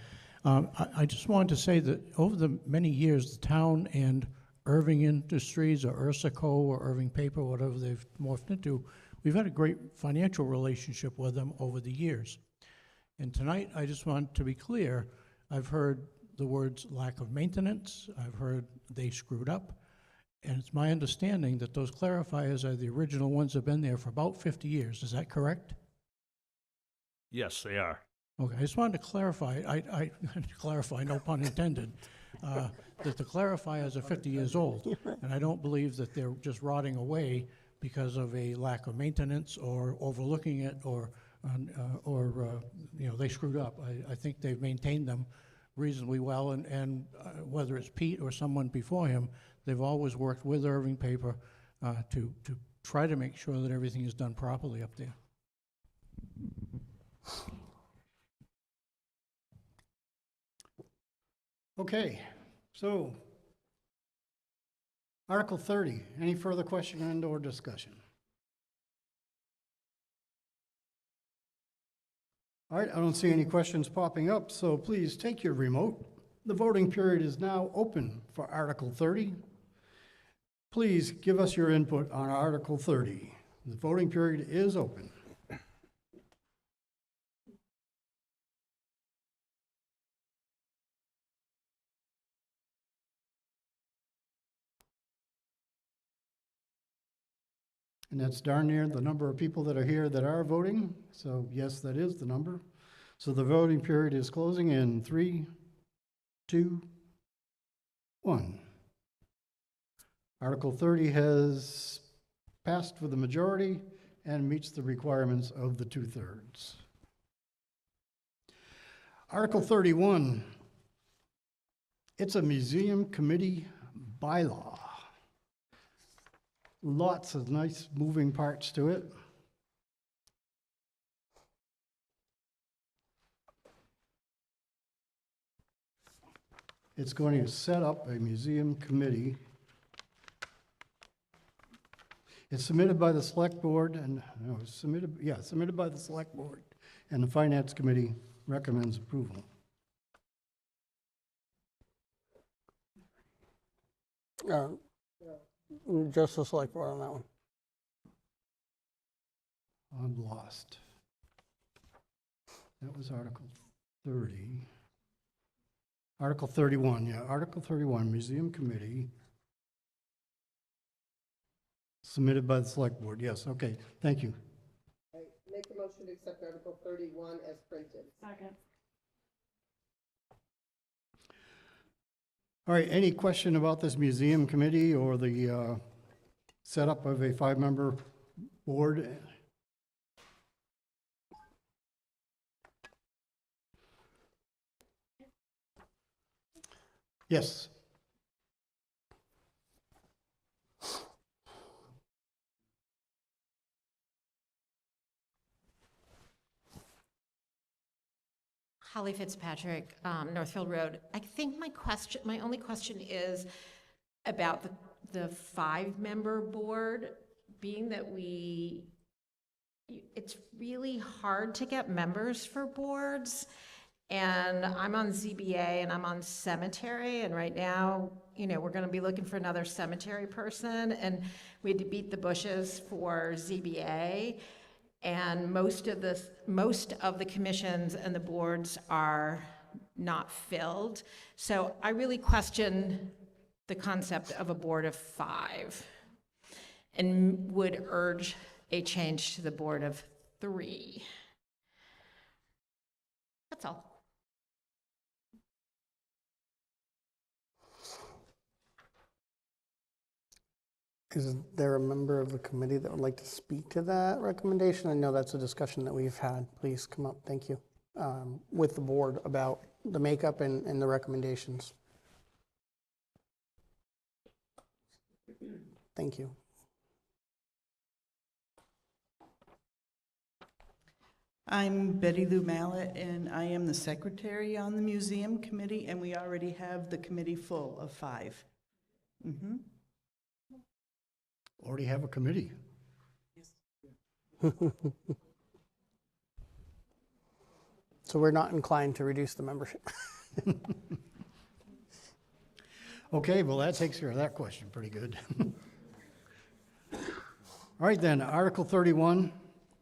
I just wanted to say that over the many years, the town and Erving Industries or Ursaco or Erving Paper, whatever they've morphed into, we've had a great financial relationship with them over the years. And tonight, I just want to be clear, I've heard the words lack of maintenance, I've heard they screwed up, and it's my understanding that those clarifiers are the original ones that have been there for about 50 years. Is that correct? Yes, they are. Okay, I just wanted to clarify, I clarify, no pun intended, that the clarifiers are 50 years old, and I don't believe that they're just rotting away because of a lack of maintenance or overlooking it or you know, they screwed up. I think they've maintained them reasonably well, and whether it's Pete or someone before him, they've always worked with Erving Paper to try to make sure that everything is done properly up there. Okay, so Article 30, any further question and or discussion? All right, I don't see any questions popping up, so please take your remote. The voting period is now open for Article 30. Please give us your input on Article 30. The voting period is open. And that's darn near the number of people that are here that are voting. So yes, that is the number. So the voting period is closing in 3, 2, 1. Article 30 has passed with a majority and meets the requirements of the 2/3. Article 31, it's a museum committee bylaw. Lots of nice moving parts to it. It's going to set up a museum committee. It's submitted by the select board and, no, it's submitted by the select board, and the finance committee recommends approval. Just the select board on that one. I'm lost. That was Article 30. Article 31, yeah, Article 31, Museum Committee. Submitted by the Select Board, yes, okay, thank you. I make a motion to accept Article 31 as printed. Second. All right, any question about this Museum Committee or the setup of a 5-member board? Yes. Holly Fitzpatrick, Northfield Road. I think my only question is about the 5-member board, being that it's really hard to get members for boards. And I'm on ZBA and I'm on cemetery, and right now, you know, we're gonna be looking for another cemetery person, and we had to beat the bushes for ZBA. And most of the commissions and the boards are not filled. So I really question the concept of a board of 5 and would urge a change to the board of 3. That's all. Is there a member of the committee that would like to speak to that recommendation? I know that's a discussion that we've had. Please come up, thank you, with the board about the makeup and the recommendations. Thank you. I'm Betty Lou Mallett, and I am the secretary on the museum committee, and we already have the committee full of 5. Mm-hmm. Already have a committee. So we're not inclined to reduce the membership. Okay, well, that takes care of that question pretty good. All right then, Article 31,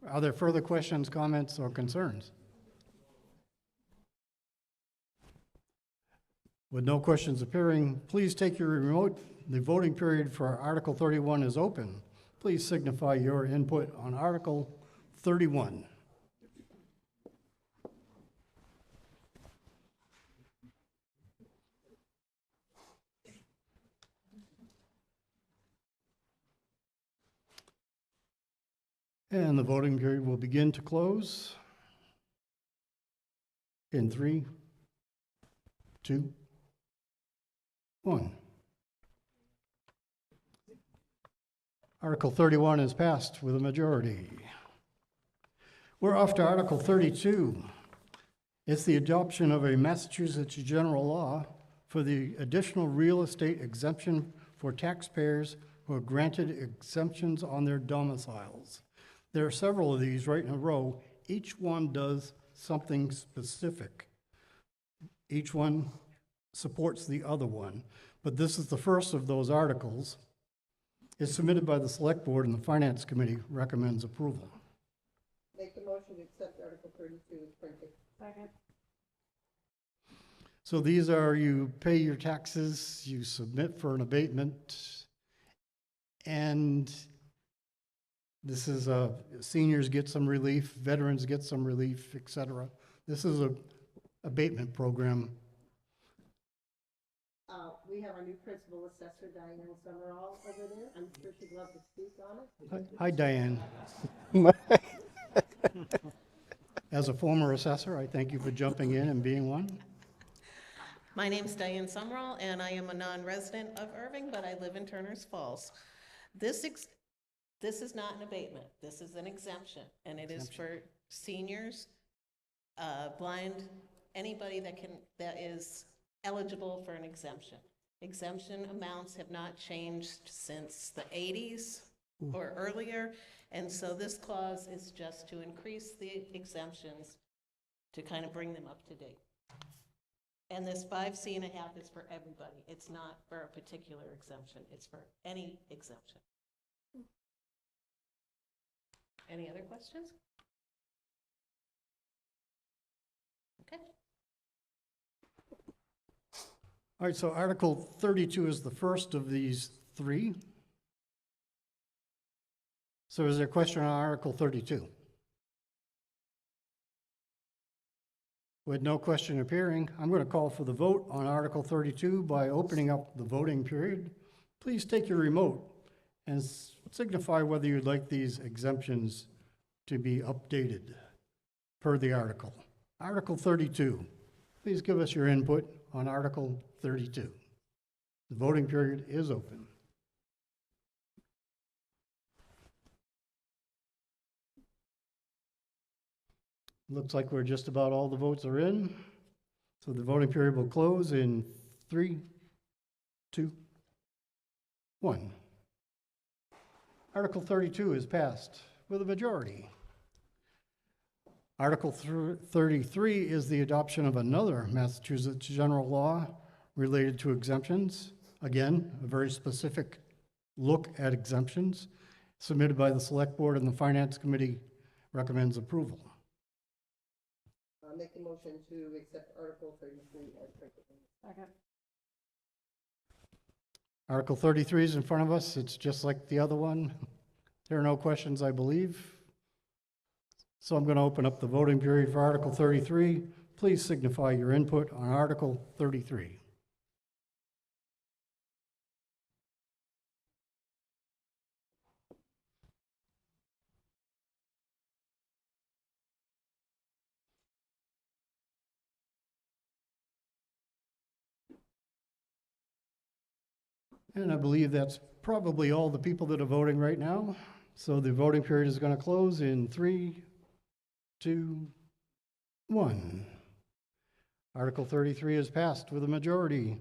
are there further questions, comments, or concerns? With no questions appearing, please take your remote. The voting period for Article 31 is open. Please signify your input on Article 31. And the voting period will begin to close in 3, 2, 1. Article 31 is passed with a majority. We're off to Article 32. It's the adoption of a Massachusetts general law for the additional real estate exemption for taxpayers who are granted exemptions on their domiciles. There are several of these right in a row. Each one does something specific. Each one supports the other one. But this is the first of those articles. It's submitted by the Select Board and the Finance Committee recommends approval. Make the motion to accept Article 32 as printed. Second. So these are, you pay your taxes, you submit for an abatement, and this is seniors get some relief, veterans get some relief, etc. This is a abatement program. We have our new principal assessor, Diane Summerall, over there. I'm sure she'd love to speak on it. Hi, Diane. As a former assessor, I thank you for jumping in and being one. My name's Diane Summerall, and I am a non-resident of Erving, but I live in Turner's Falls. This is not an abatement. This is an exemption, and it is for seniors, blind, anybody that is eligible for an exemption. Exemption amounts have not changed since the 80s or earlier, and so this clause is just to increase the exemptions to kind of bring them up to date. And this 5C&1 is for everybody. It's not for a particular exemption. It's for any exemption. Any other questions? Okay. All right, so Article 32 is the first of these three. So is there a question on Article 32? With no question appearing, I'm going to call for the vote on Article 32 by opening up the voting period. Please take your remote and signify whether you'd like these exemptions to be updated per the article. Article 32. Please give us your input on Article 32. The voting period is open. Looks like we're just about all the votes are in. So the voting period will close in 3, 2, 1. Article 32 is passed with a majority. Article 33 is the adoption of another Massachusetts general law related to exemptions. Again, a very specific look at exemptions, submitted by the Select Board and the Finance Committee recommends approval. I'll make the motion to accept Article 33 as printed. Second. Article 33 is in front of us. It's just like the other one. There are no questions, I believe. So I'm going to open up the voting period for Article 33. Please signify your input on Article 33. And I believe that's probably all the people that are voting right now. So the voting period is going to close in 3, 2, 1. Article 33 is passed with a majority.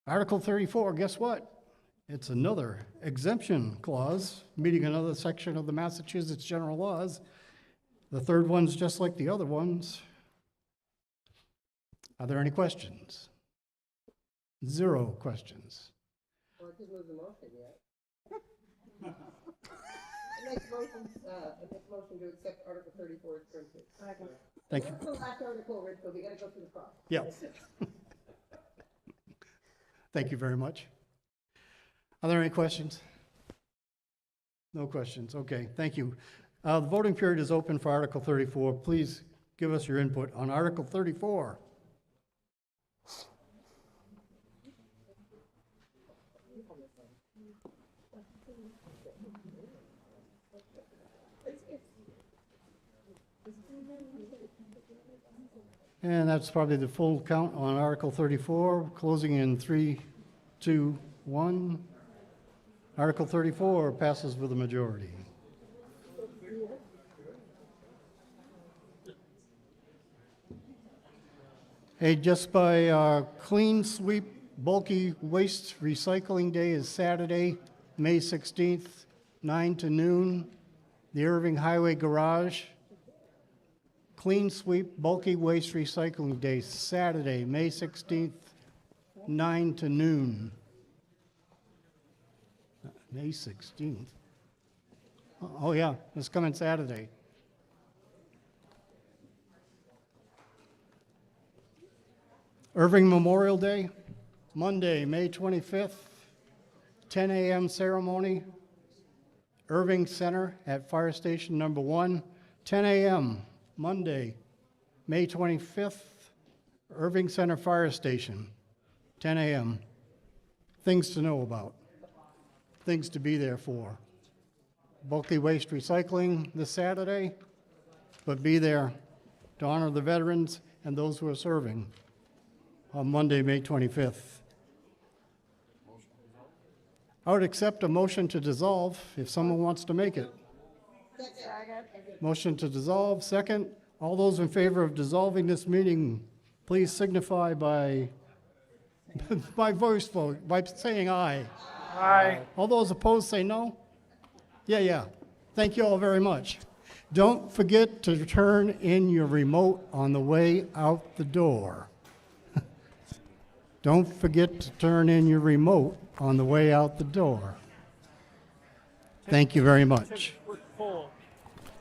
Article 34, guess what? It's another exemption clause, meeting another section of the Massachusetts general laws. The third one's just like the other ones. Are there any questions? 0 questions. Well, I just moved the motion yet. I make motion to accept Article 34 as printed. Thank you. That's the last article, Rick, so we gotta go through the process. Yeah. Thank you very much. Are there any questions? No questions. Okay, thank you. The voting period is open for Article 34. Please give us your input on Article 34. And that's probably the full count on Article 34, closing in 3, 2, 1. Article 34 passes with a majority. Hey, just by clean sweep, bulky waste recycling day is Saturday, May 16th, 9 to noon, the Erving Highway Garage. Clean sweep, bulky waste recycling day, Saturday, May 16th, 9 to noon. May 16th. Oh yeah, it's coming Saturday. Erving Memorial Day, Monday, May 25th, 10 a.m. ceremony, Erving Center at Fire Station Number 1, 10 a.m. Monday, May 25th, Erving Center Fire Station, 10 a.m. Things to know about, things to be there for. Bulky waste recycling this Saturday, but be there to honor the veterans and those who are serving on Monday, May 25th. I would accept a motion to dissolve if someone wants to make it. Motion to dissolve, second. All those in favor of dissolving this meeting, please signify by by voice vote, by saying aye. Aye. All those opposed say no? Yeah. Thank you all very much. Don't forget to turn in your remote on the way out the door. Don't forget to turn in your remote on the way out the door. Thank you very much.